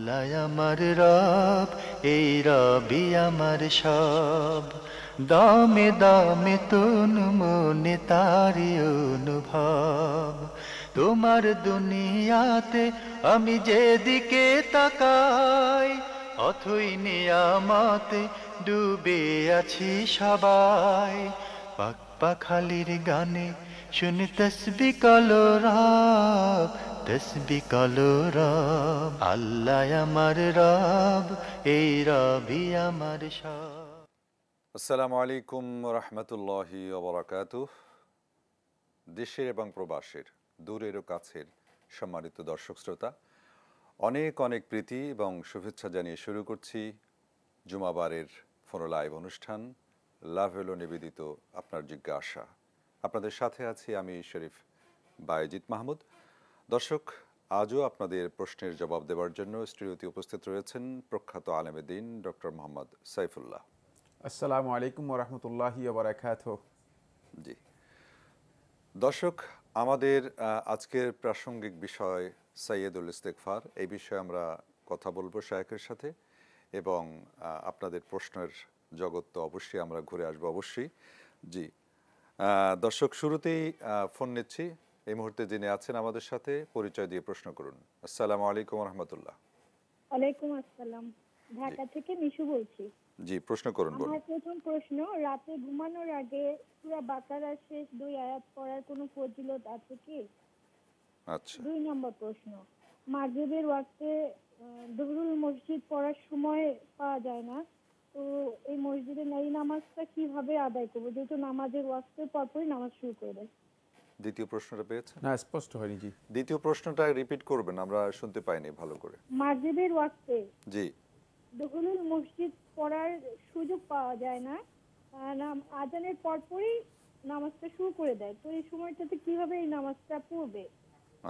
আল্লাহ আমার রব, এই রবি আমার সব। দামে দামে তুন মনে তারি অনুভব। তোমার দুনিয়াতে আমি যেদিকে তাকাই, অথই নিয়ামতে ডুবে আছি সবাই। পাক পাখালির গানে শুনি তসবি কলো রব, তসবি কলো রব। আল্লাহ আমার রব, এই রবি আমার সব। আসসালামু আলাইকুম রহমতুল্লাহি ওবরাকাতুহ। দেশের এবং প্রবাসের, দূরের ও কাছের সম্মানিত দর্শক শ্রোতা, অনেক অনেক প্রীতি এবং শুভেচ্ছা জানিয়ে শুরু করছি জুমাবারের ফোন লাইভ অনুষ্ঠান লাভ হলো নিবেদিত আপনার জিজ্ঞাসা। আপনাদের সাথে আছি আমি শরীফ বায়েজিদ মাহমুদ। দর্শক, আজও আপনাদের প্রশ্নের জবাব দেওয়ার জন্য স্টুডিওতে উপস্থিত রয়েছেন প্রখ্যাত আলেমে দ্বীন ডক্টর মোহাম্মদ সাইফুল্লাহ। আসসালামু আলাইকুম ওরহমতুল্লাহি ওবরাকাতুহু। জি দর্শক, আমাদের আজকের প্রাসঙ্গিক বিষয় সাইয়্যিদুল ইস্তেগফার। এই বিষয়ে আমরা কথা বলবো শায়েখের সাথে, এবং আপনাদের প্রশ্নের জগৎ তো অবশ্যই আমরা ঘুরে আসবো অবশ্যই। জি দর্শক, শুরুতেই ফোন নিচ্ছি। এই মুহূর্তে যিনি আছেন আমাদের সাথে, পরিচয় দিয়ে প্রশ্ন করুন। আসসালামু আলাইকুম রহমতুল্লাহ। ওয়ালাইকুম আসসালাম। ঢাকা থেকে মিশু বলছি। জি, প্রশ্ন করুন। বলুন। আমার প্রথম প্রশ্ন, রাতে ঘুমানোর আগে সূরা বাকারার শেষ 2 আয়াত পড়ার কোনো ফজিলত আছে কি? আচ্ছা। 2 নম্বর প্রশ্ন, মাগরিবের ওয়াক্তে দুহরুল মসজিদ পড়ার সময় পাওয়া যায় না, তো এই মসজিদে এই নামাজটা কিভাবে আদায় করবো, যেহেতু নামাজের ওয়াক্তের পরপরই নামাজ শুরু করে দেয়? দ্বিতীয় প্রশ্নটা পেয়েছেন? না, স্পষ্ট হয়নি। জি, দ্বিতীয় প্রশ্নটা রিপিট করবেন, আমরা শুনতে পাইনি ভালো করে। মাগরিবের ওয়াক্তে জি, দুহুরুল মসজিদ পড়ার সুযোগ পাওয়া যায় না, আজানের পরপরই নামাজটা শুরু করে দেয়, তো এই সময়টাতে কিভাবে এই নামাজটা পড়বে?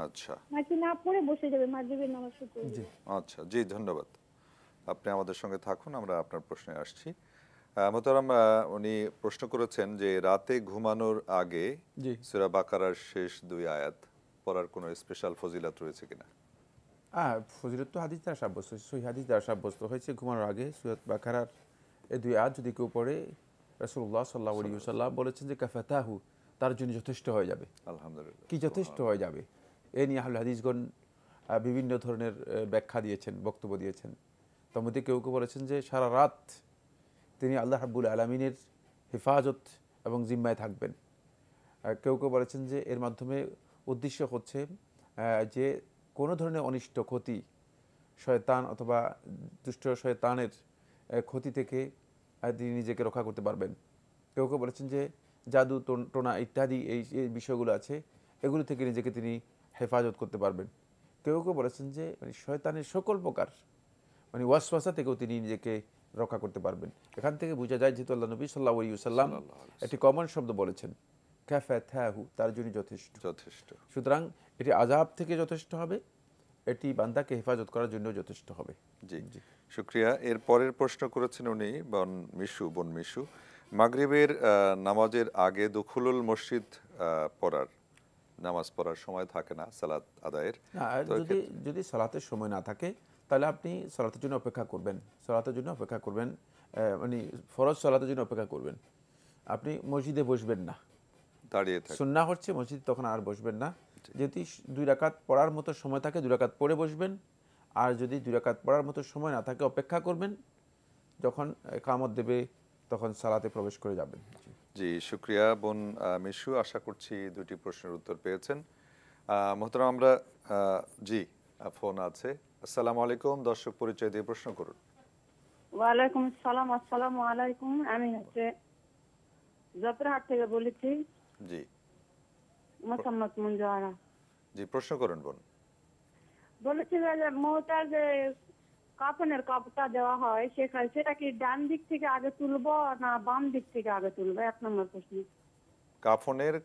আচ্ছা নাকি না পড়ে বসে যাবে মাগরিবের নামাজ শুরু করে জি। দিবে? আচ্ছা, জি ধন্যবাদ। আপনি আমাদের সঙ্গে থাকুন, আমরা আপনার প্রশ্নে আসছি। মোহতারাম, উনি প্রশ্ন করেছেন যে রাতে ঘুমানোর আগে জি, সূরা বাকারার শেষ 2 আয়াত পড়ার কোনো স্পেশাল ফজিলত রয়েছে কিনা? ফজিলত তো হাদিস দ্বারা সাব্যস্ত, সহি হাদিস দ্বারা সাব্যস্ত হয়েছে। ঘুমানোর আগে সূরা বাকারার এই 2 আয়াত যদি কেউ পড়ে, রাসূলুল্লাহ সাল্লাল্লাহু আলাইহি ওয়াসাল্লাম বলেছেন যে কাফাতাহু, তার জন্য যথেষ্ট হয়ে যাবে। আলহামদুলিল্লাহ। কি যথেষ্ট হয়ে যাবে? এ নিয়ে আহলে হাদিসগণ বিভিন্ন ধরনের ব্যাখ্যা দিয়েছেন, বক্তব্য দিয়েছেন। তার মধ্যে কেউ কেউ বলেছেন যে সারা রাত তিনি আল্লাহ রাব্বুল আলামিনের হেফাজত এবং জিম্মায় থাকবেন। কেউ কেউ বলেছেন যে এর মাধ্যমে উদ্দেশ্য হচ্ছে যে কোনো ধরনের অনিষ্ট ক্ষতি, শয়তান অথবা দুষ্ট শয়তানের ক্ষতি থেকে তিনি নিজেকে রক্ষা করতে পারবেন। কেউ কেউ বলেছেন যে জাদু টোনা ইত্যাদি এই বিষয়গুলো আছে, এগুলো থেকে নিজেকে তিনি হেফাজত করতে পারবেন। কেউ কেউ বলেছেন যে শয়তানের সকল প্রকার ওয়াসওয়াসা থেকেও তিনি নিজেকে রক্ষা করতে পারবেন। এখান থেকে বোঝা যায় যেহেতু আল্লাহ নবী সাল্লাল্লাহু আলাইহি ওয়াসাল্লাম একটি কমন শব্দ বলেছেন, কাফাতাহু, তার জন্য যথেষ্ট। সুতরাং এটি আযাব থেকে যথেষ্ট হবে, এটি বান্দাকে হেফাজত করার জন্য যথেষ্ট হবে। জি, শুকরিয়া। এর পরের প্রশ্ন করেছেন উনি বোন মিশু, মাগরিবের নামাজের আগে দুখুলুল মসজিদ নামাজ পড়ার সময় থাকে না সালাত আদায়ের। আর যদি সালাতের সময় না থাকে, তাহলে আপনি সালাতের জন্য অপেক্ষা করবেন, ফরজ সালাতের জন্য অপেক্ষা করবেন। আপনি মসজিদে বসবেন না, দাঁড়িয়ে থাকবেন। সুন্নাহ হচ্ছে মসজিদে তখন আর বসবেন না। যদি 2 রাকাত পড়ার মতো সময় থাকে 2 রাকাত পড়ে বসবেন, আর যদি 2 রাকাত পড়ার মতো সময় না থাকে অপেক্ষা করবেন, যখন ইকামত দেবে তখন সালাতে প্রবেশ করে যাবেন। জি, শুকরিয়া বোন মিশু, আশা করছি 2টি প্রশ্নের উত্তর পেয়েছেন। মোহতারাম, আমরা জি ফোন আছে। আসসালামু আলাইকুম, দর্শক পরিচয় দিয়ে প্রশ্ন করুন। ওয়ালাইকুম আসসালাম। আসসালামু আলাইকুম। আমি জয়পুরহাট থেকে বলেছি। জি মোসাম্মদ মুনজারা। জি, প্রশ্ন করুন বোন। বলেছি যে মৌতার যে কাফনের কাপড়টা দেওয়া হয় সেটা কি ডান দিক থেকে আগে তুলবো না বাম দিক থেকে আগে তুলবো? 1 নম্বর প্রশ্ন। কাফনের,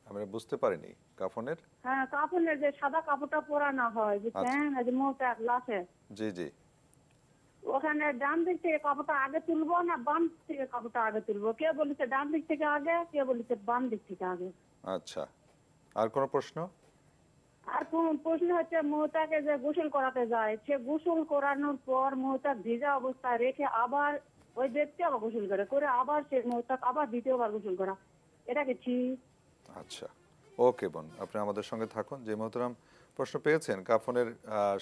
আমি বুঝতে পারিনি। কাফনের? হ্যাঁ, কাফনের যে সাদা কাপড়টা পরানো হয়, বুঝছেন, যে মৌতার লাশে। জি জি। ওখানে ডান দিক থেকে কাপড়টা আগে তুলবো না বাম দিক থেকে কাপড়টা আগে তুলবো? কে বলেছে ডান দিক থেকে আগে, কে বলেছে বাম দিক থেকে আগে? আচ্ছা, আর কোনো প্রশ্ন? আর প্রশ্ন হচ্ছে মৌতাকে যে গোসল করাতে যায়, সে গোসল করানোর পর মৌতাক ভিজা অবস্থায় রেখে আবার ওই ব্যক্তি আবার গোসল করে আবার সে মৌতাক আবার দ্বিতীয়বার গোসল করা, এটা কি ঠিক? আচ্ছা, ওকে বোন, আপনি আমাদের সঙ্গে থাকুন। যে মোহতারাম প্রশ্ন পেয়েছেন, কাফনের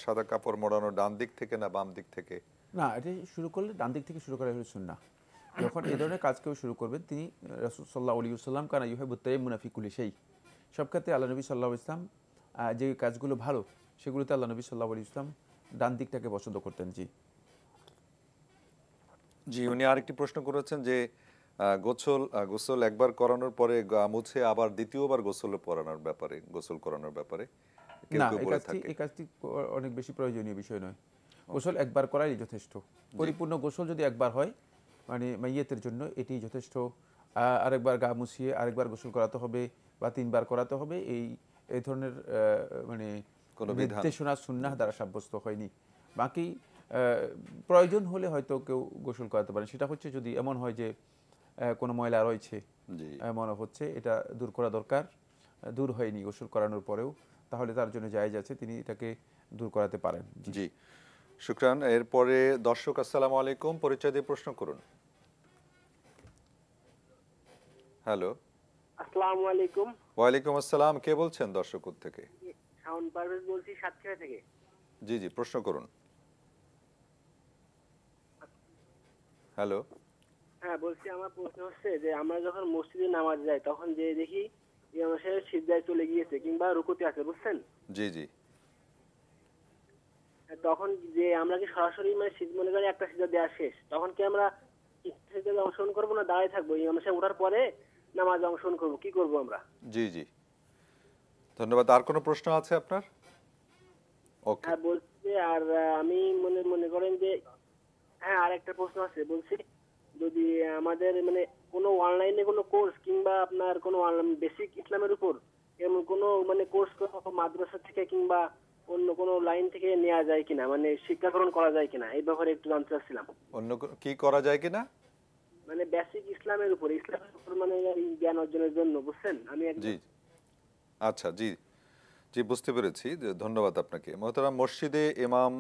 সাদা কাপড় মোড়ানো ডান দিক থেকে না বাম দিক থেকে? না, এটি শুরু করলে ডান দিক থেকে শুরু করা হলে সুন্নাহ। যখন এই ধরনের কাজ কেউ শুরু করবেন, তিনি রাসূল সাল্লাল্লাহু আলাইহি ওয়াসাল্লাম কানা ইউহিব্বুত তায়াম্মুনা ফি কুল্লি শাই, সব ক্ষেত্রে আল্লাহ নবী সাল্লাল্লাহু আলাইহি ওয়াসাল্লাম যে কাজগুলো ভালো সেগুলোতে আল্লাহ নবী সাল্লাল্লাহু আলাইহি ওয়াসাল্লাম ডান দিকটাকে পছন্দ করতেন। জি জি, উনি আরেকটি প্রশ্ন করেছেন যে গোসল একবার করানোর পরে গা মুছে আবার দ্বিতীয়বার গোসল করানোর ব্যাপারে কেউ না, কেউ বলে থাকে। এই কাজটি অনেক বেশি প্রয়োজনীয় বিষয় নয়। গোসল একবার করাই যথেষ্ট। পরিপূর্ণ গোসল যদি একবার হয়, মানে মাইয়েতের জন্য এটি যথেষ্ট। আরেকবার গা মুছিয়ে আরেকবার গোসল করাতে হবে বা 3 বার করাতে হবে, এই ধরনের মানে কোনো বিধান নির্দেশনা সুন্নাহ দ্বারা সাব্যস্ত হয়নি। বাকি প্রয়োজন হলে হয়তো কেউ গোসল করাতে পারেন। সেটা হচ্ছে যদি এমন হয় যে কোনো ময়লা রয়েছে, জি মনে হচ্ছে এটা দূর করা দরকার, দূর হয়নি গোসল করানোর পরেও, তাহলে তার জন্য জায়েজ আছে, তিনি এটাকে দূর করাতে পারেন। জি, শুকরান। এরপরে দর্শক, আসসালামু আলাইকুম, পরিচয় দিয়ে প্রশ্ন করুন। হ্যালো। আসসালামু আলাইকুম। ওয়ালাইকুম আসসালাম, কে বলছেন দর্শক থেকে? শাওন পারভেজ বলছি সাতক্ষীরা থেকে। জি জি, প্রশ্ন করুন। হ্যালো। হ্যাঁ বলছি, আমার প্রশ্ন হচ্ছে যে আমরা যখন মসজিদে নামাজ যাই তখন যে দেখি ইমাম সাহেব সিজদায় চলে গিয়েছে কিংবা রুকুতে আছে, বুঝছেন? জি জি। তখন যে আমরা কি সরাসরি মানে মনে করি একটা সিজদা দেওয়া শেষ, তখন কি আমরা সিজদায় অংশগ্রহণ করবো না দাঁড়িয়ে থাকবো? ইমাম সাহেব ওঠার পরে নামাজে অংশগ্রহণ করবো, কি করবো আমরা? জি জি, ধন্যবাদ। আর কোনো প্রশ্ন আছে আপনার? ওকে। হ্যাঁ বলছি, আর আমি মনে করেন যে হ্যাঁ আর একটা প্রশ্ন আছে। বলছি যদি আমাদের মানে কোনো অনলাইনে কোনো কোর্স কিংবা আপনার কোনো বেসিক ইসলামের উপর এমন কোনো মানে কোর্স মাদ্রাসা থেকে কিংবা অন্য কোনো লাইন থেকে নেওয়া যায় কিনা, মানে শিক্ষা গ্রহণ করা যায় কিনা, এই ব্যাপারে একটু জানতে চাচ্ছিলাম। অন্য কি করা যায় কিনা? মানে বেসিক ইসলামের উপর মানে এই জ্ঞান অর্জনের জন্য, বুঝছেন? আমি জি আচ্ছা, জি জি, বুঝতে পেরেছি। ধন্যবাদ আপনাকে। মোহতারাম, মসজিদে ইমাম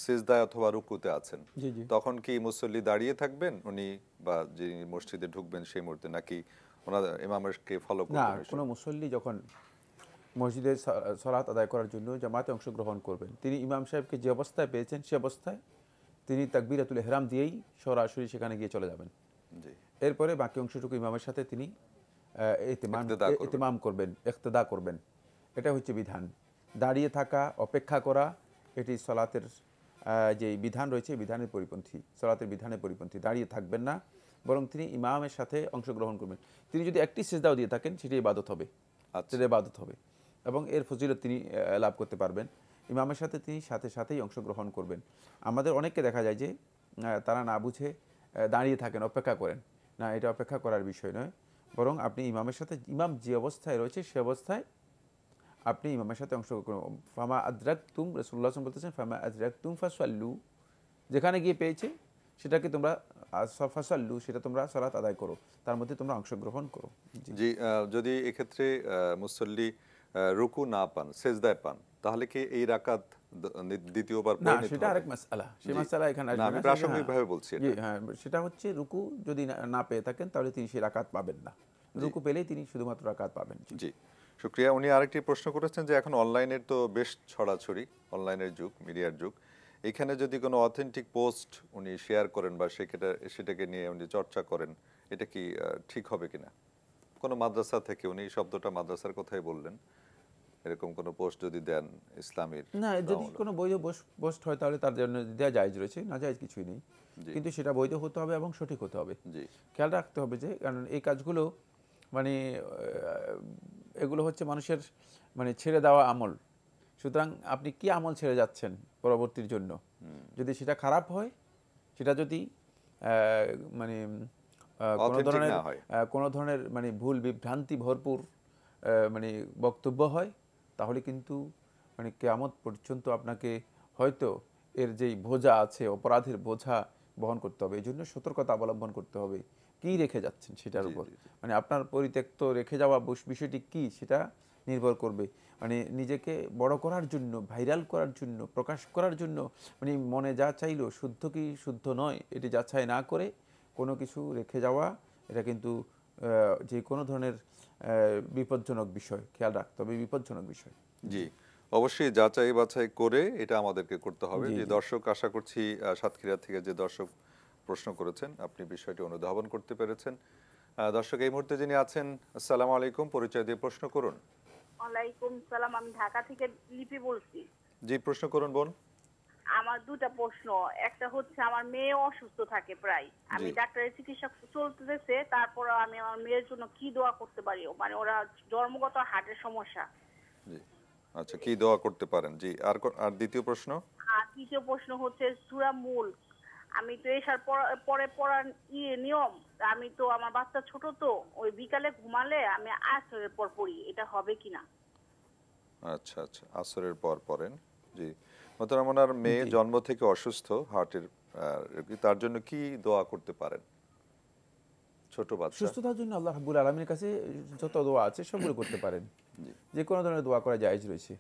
সিজদায় অথবা রুকুতে আছেন, জি জি। তখন কি মুসল্লি দাঁড়িয়ে থাকবেন উনি বা যিনি মসজিদে ঢুকবেন সেই মুহূর্তে, নাকি ওনার ইমামকে ফলো না, করবেন? কোনো মুসল্লি যখন মসজিদে সালাত আদায় করার জন্য জামাতে অংশগ্রহণ করবেন, তিনি ইমাম সাহেবকে যে অবস্থায় পেয়েছেন সে অবস্থায় তিনি তাকবীরাতুল ইহরাম দিয়েই সরাসরি সেখানে গিয়ে চলে যাবেন। জি। এরপরে বাকি অংশটুকু ইমামের সাথে তিনি ইতিমাম করবেন, ইক্তেদা করবেন। এটা হচ্ছে বিধান। দাঁড়িয়ে থাকা, অপেক্ষা করা, এটি সলাতের যে বিধান রয়েছে বিধানের পরিপন্থী, সলাতের বিধানের পরিপন্থী। দাঁড়িয়ে থাকবেন না, বরং তিনি ইমামের সাথে অংশগ্রহণ করবেন। তিনি যদি একটি সিজদাও দিয়ে থাকেন সেটি ইবাদত হবে, সেটা ইবাদত হবে, এবং এর ফজিলত তিনি লাভ করতে পারবেন। ইমামের সাথে তিনি সাথেই অংশগ্রহণ করবেন। আমাদের অনেককে দেখা যায় যে তারা না বুঝে দাঁড়িয়ে থাকেন, অপেক্ষা করেন। না, এটা অপেক্ষা করার বিষয় নয়, বরং আপনি ইমামের সাথে, ইমাম যে অবস্থায় রয়েছে সে অবস্থায় আপনি ইমামের সাথে অংশগ্রহণ। ফামা আদরাকতুম, রাসূলুল্লাহ সাল্লাল্লাহু আলাইহি ওয়াসাল্লাম বলতেছেন ফামা আদরাকতুম ফাসাল্লু, যেখানে গিয়ে পেয়েছে সেটাকে তোমরা ফাসাল্লু, সেটা তোমরা সালাত আদায় করো, তার মধ্যে তোমরা অংশগ্রহণ করো। জি, যদি এক্ষেত্রে মুসল্লি রুকু না পান, সেজদায় পান, তাহলে কি এই রাকাত দ্বিতীয়বার না, পড়ে নিতে সেটা হবে? আরেক মাসআলা, সেই মাসআলা এখানে আসবে না। আমি প্রাসঙ্গিকভাবে বলছি জি হ্যাঁ, সেটা হচ্ছে রুকু যদি না পেয়ে থাকেন তাহলে তিনি সেই রাকাত পাবেন না। রুকু পেলেই তিনি শুধুমাত্র রাকাত পাবেন। জি, শুকরিয়া। উনি আরেকটি প্রশ্ন করেছেন যে এখন অনলাইনের তো বেশ ছড়াছড়ি, অনলাইনের যুগ, মিডিয়ার যুগ। এখানে যদি কোনো অথেন্টিক পোস্ট উনি শেয়ার করেন বা সেটাকে নিয়ে উনি চর্চা করেন, এটা কি ঠিক হবে কিনা? কোনো মাদ্রাসা থেকে, উনি শব্দটা মাদ্রাসার কথাই বললেন, এরকম কোনো পোস্ট যদি দেন ইসলামের, না, যদি কোনো বৈধ পোস্ট হয় তাহলে তার জন্য দেওয়া জায়েজ রয়েছে, না জায়েজ কিছুই নেই, কিন্তু সেটা বৈধ হতে হবে এবং সঠিক হতে হবে। জি, খেয়াল রাখতে হবে যে, কারণ এই কাজগুলো মানে এগুলো হচ্ছে মানুষের মানে ছেড়ে দেওয়া আমল। সুতরাং আপনি কি আমল ছেড়ে যাচ্ছেন পরবর্তীর জন্য? যদি সেটা খারাপ হয়, সেটা যদি মানে কোনো ধরনের মানে ভুল বিভ্রান্তি ভরপুর মানে বক্তব্য হয়, তাহলে কিন্তু মানে কিয়ামত পর্যন্ত আপনাকে হয়তো এর যেই বোঝা আছে, অপরাধের বোঝা বহন করতে হবে। এই জন্য সতর্কতা অবলম্বন করতে হবে কি রেখে যাচ্ছেন সেটার উপর। মানে আপনার পরিত্যক্ত রেখে যাওয়া বিষয়টি কি, সেটা নির্ভর করবে। মানে নিজেকে বড় করার জন্য, ভাইরাল করার জন্য, প্রকাশ করার জন্য, মানে মনে যা চাইলো শুদ্ধ কি শুদ্ধ নয় এটি যাচাই না করে কোনো কিছু রেখে যাওয়া, এটা কিন্তু যে কোনো ধরনের বিপজ্জনক বিষয়, খেয়াল রাখতে হবে, বিপজ্জনক বিষয়। জি, অবশ্যই যাচাই বাছাই করে এটা আমাদেরকে করতে হবে। যে দর্শক, আশা করছি সাতক্ষীরা থেকে যে দর্শক প্রশ্ন করেছেন আপনি বিষয়টি অনুধাবন করতে পেরেছেন। দর্শক এই মুহূর্তে যিনি আছেন, আসসালামু আলাইকুম, পরিচয় দিয়ে প্রশ্ন করুন। ওয়ালাইকুম সালাম, আমি ঢাকা থেকে লিপি বলছি। জি, প্রশ্ন করুন বোন। আমার দুটা প্রশ্ন। একটা হচ্ছে আমার মেয়ে অসুস্থ থাকে প্রায়, আমি ডাক্তারের চিকিৎসা চলতেছে, তারপর আমি আমার মেয়ের জন্য কি দোয়া করতে পারি? মানে ওরা জন্মগত হার্টের সমস্যা। জি, আচ্ছা, কি দোয়া করতে পারেন? জি, আর দ্বিতীয় প্রশ্ন? আর তৃতীয় প্রশ্ন হচ্ছে সূরা মুলক, আমি তো এসার পরে পড়ার নিয়ম, আমি তো আমার বাচ্চা ছোট, তো ওই বিকালে ঘুমালে আমি আসরের পর পড়ি, এটা হবে কিনা? আচ্ছা আচ্ছা, আসরের পর পড়েন। জি, মোহতারাম, ওনার মেয়ে জন্ম থেকে অসুস্থ হার্টের, তার জন্য কি দোয়া করতে পারেন? ছোট বাচ্চা, সুস্থতার জন্য আল্লাহ রাব্বুল আলামিনের কাছে যত দোয়া আছে সবগুলো করতে পারেন। যে কোনো ধরনের দোয়া করা জায়েজ রয়েছে।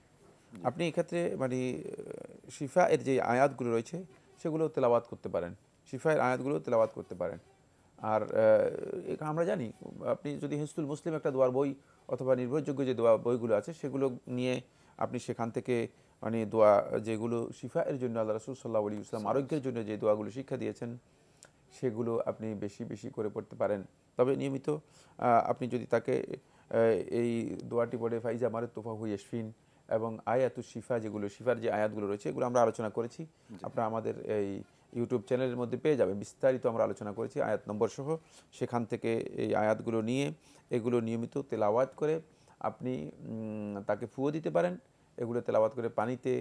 আপনি এক্ষেত্রে মানে শিফা এর যে আয়াতগুলো রয়েছে সেগুলো তেলাওয়াত করতে পারেন, শিফায়ের আয়াতগুলো তেলাওয়াত করতে পারেন। আর আমরা জানি, আপনি যদি হিসনুল মুসলিম একটা দোয়ার বই অথবা নির্ভরযোগ্য যে দোয়া বইগুলো আছে সেগুলো নিয়ে আপনি সেখান থেকে মানে দোয়া যেগুলো শিফা এর জন্য আল্লাহ রাসূল সাল্লাল্লাহু আলাইহি ওয়াসাল্লাম আরোগ্যের জন্য যে দোয়াগুলো শিক্ষা দিয়েছেন সেগুলো আপনি বেশি বেশি করে পড়তে পারেন। তবে নিয়মিত আপনি যদি তাকে এই দোয়াটি পড়ে ফাইজা মারে তোফা হুই ইয়াশফিন এবং আয়াতুশ শিফা, যেগুলো শিফার যে আয়াতগুলো রয়েছে এগুলো আমরা আলোচনা করেছি, আপনারা আমাদের এই ইউটিউব চ্যানেলের মধ্যে পেয়ে যাবেন, বিস্তারিত আমরা আলোচনা করেছি আয়াত নম্বর সহ। সেখান থেকে এই আয়াতগুলো নিয়ে এগুলো নিয়মিত তেলাওয়াত করে আপনি তাকে ফুও দিতে পারেন। এগুলো তেলাওয়াত করে পানিতে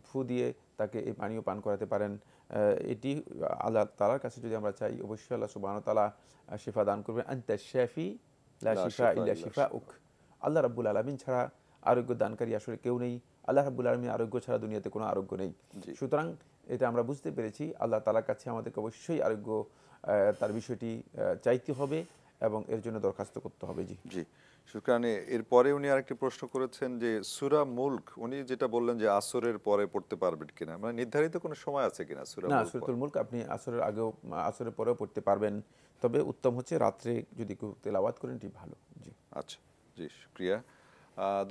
ফু দিয়ে তাকে এই পানীয় পান করাতে পারেন। এটি আল্লাহ তাআলার কাছে যদি আমরা চাই, অবশ্যই আল্লাহ সুবহানাহু ওয়া তাআলা শিফা দান করবেন। আনতা শাফি লা শিফা ইল্লা শিফাউক। আল্লাহ রাব্বুল আলামিন ছাড়া আরোগ্য দানকারী আসলে কেউ নেই। আল্লাহ রাব্বুল আলামিন আরোগ্য ছাড়া দুনিয়াতে কোনো আরোগ্য নেই। সুতরাং এটা আমরা বুঝতে পেরেছি, আল্লাহ তাআলার কাছে আমাদেরকে অবশ্যই আরোগ্য তার বিষয়টি চাইতে হবে এবং এর জন্য দরখাস্ত করতে হবে। জি জি, শুকরান। এরপরে উনি আরেকটি প্রশ্ন করেছেন যে সূরা মুলক, উনি যেটা বললেন যে আসরের পরে পড়তে পারবেন কিনা, মানে নির্ধারিত কোনো সময় আছে কিনা সূরা মুলক? না, সূরাতুল মুলক আপনি আসরের আগেও আসরের পরেও পড়তে পারবেন, তবে উত্তম হচ্ছে রাত্রে যদি কেউ তেলাওয়াত করেন এটি ভালো। জি, আচ্ছা, জি, শুকরিয়া।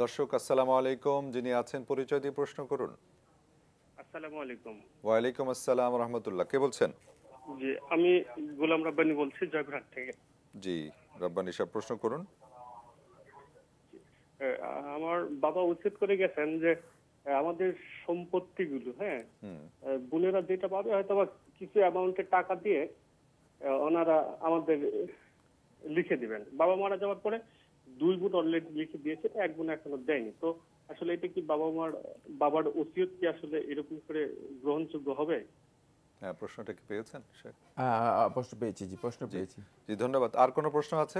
দর্শক, আসসালামু আলাইকুম, যিনি আছেন পরিচয় দিয়ে প্রশ্ন করুন। আসসালামু আলাইকুম। ওয়ালাইকুম আসসালাম রাহমাতুল্লাহ, কে বলছেন? জি, আমি গোলাম রাব্বানি বলছি, জয়পুরহাট থেকে। জি, রাব্বানি সাহেব প্রশ্ন করুন। আমার বাবা উচিত করে গেছেন যে আমাদের সম্পত্তিগুলো, হ্যাঁ, বোনেরা যেটা পাবে হয়তো বা কিছু অ্যামাউন্টের টাকা দিয়ে ওনারা আমাদের লিখে দিবেন। বাবা মারা যাওয়ার পরে 2 বোন অলরেডি লিখে দিয়েছে, 1 বোন এখনো দেয়নি। তো আসলে এটা কি বাবার ওসিয়ত কি আসলে এরকম করে গ্রহণযোগ্য হবে? হ্যাঁ, প্রশ্নটা কি পেয়েছেন? প্রশ্ন পেয়েছি। জি, প্রশ্ন পেয়েছি। জি, ধন্যবাদ। আর কোনো প্রশ্ন আছে?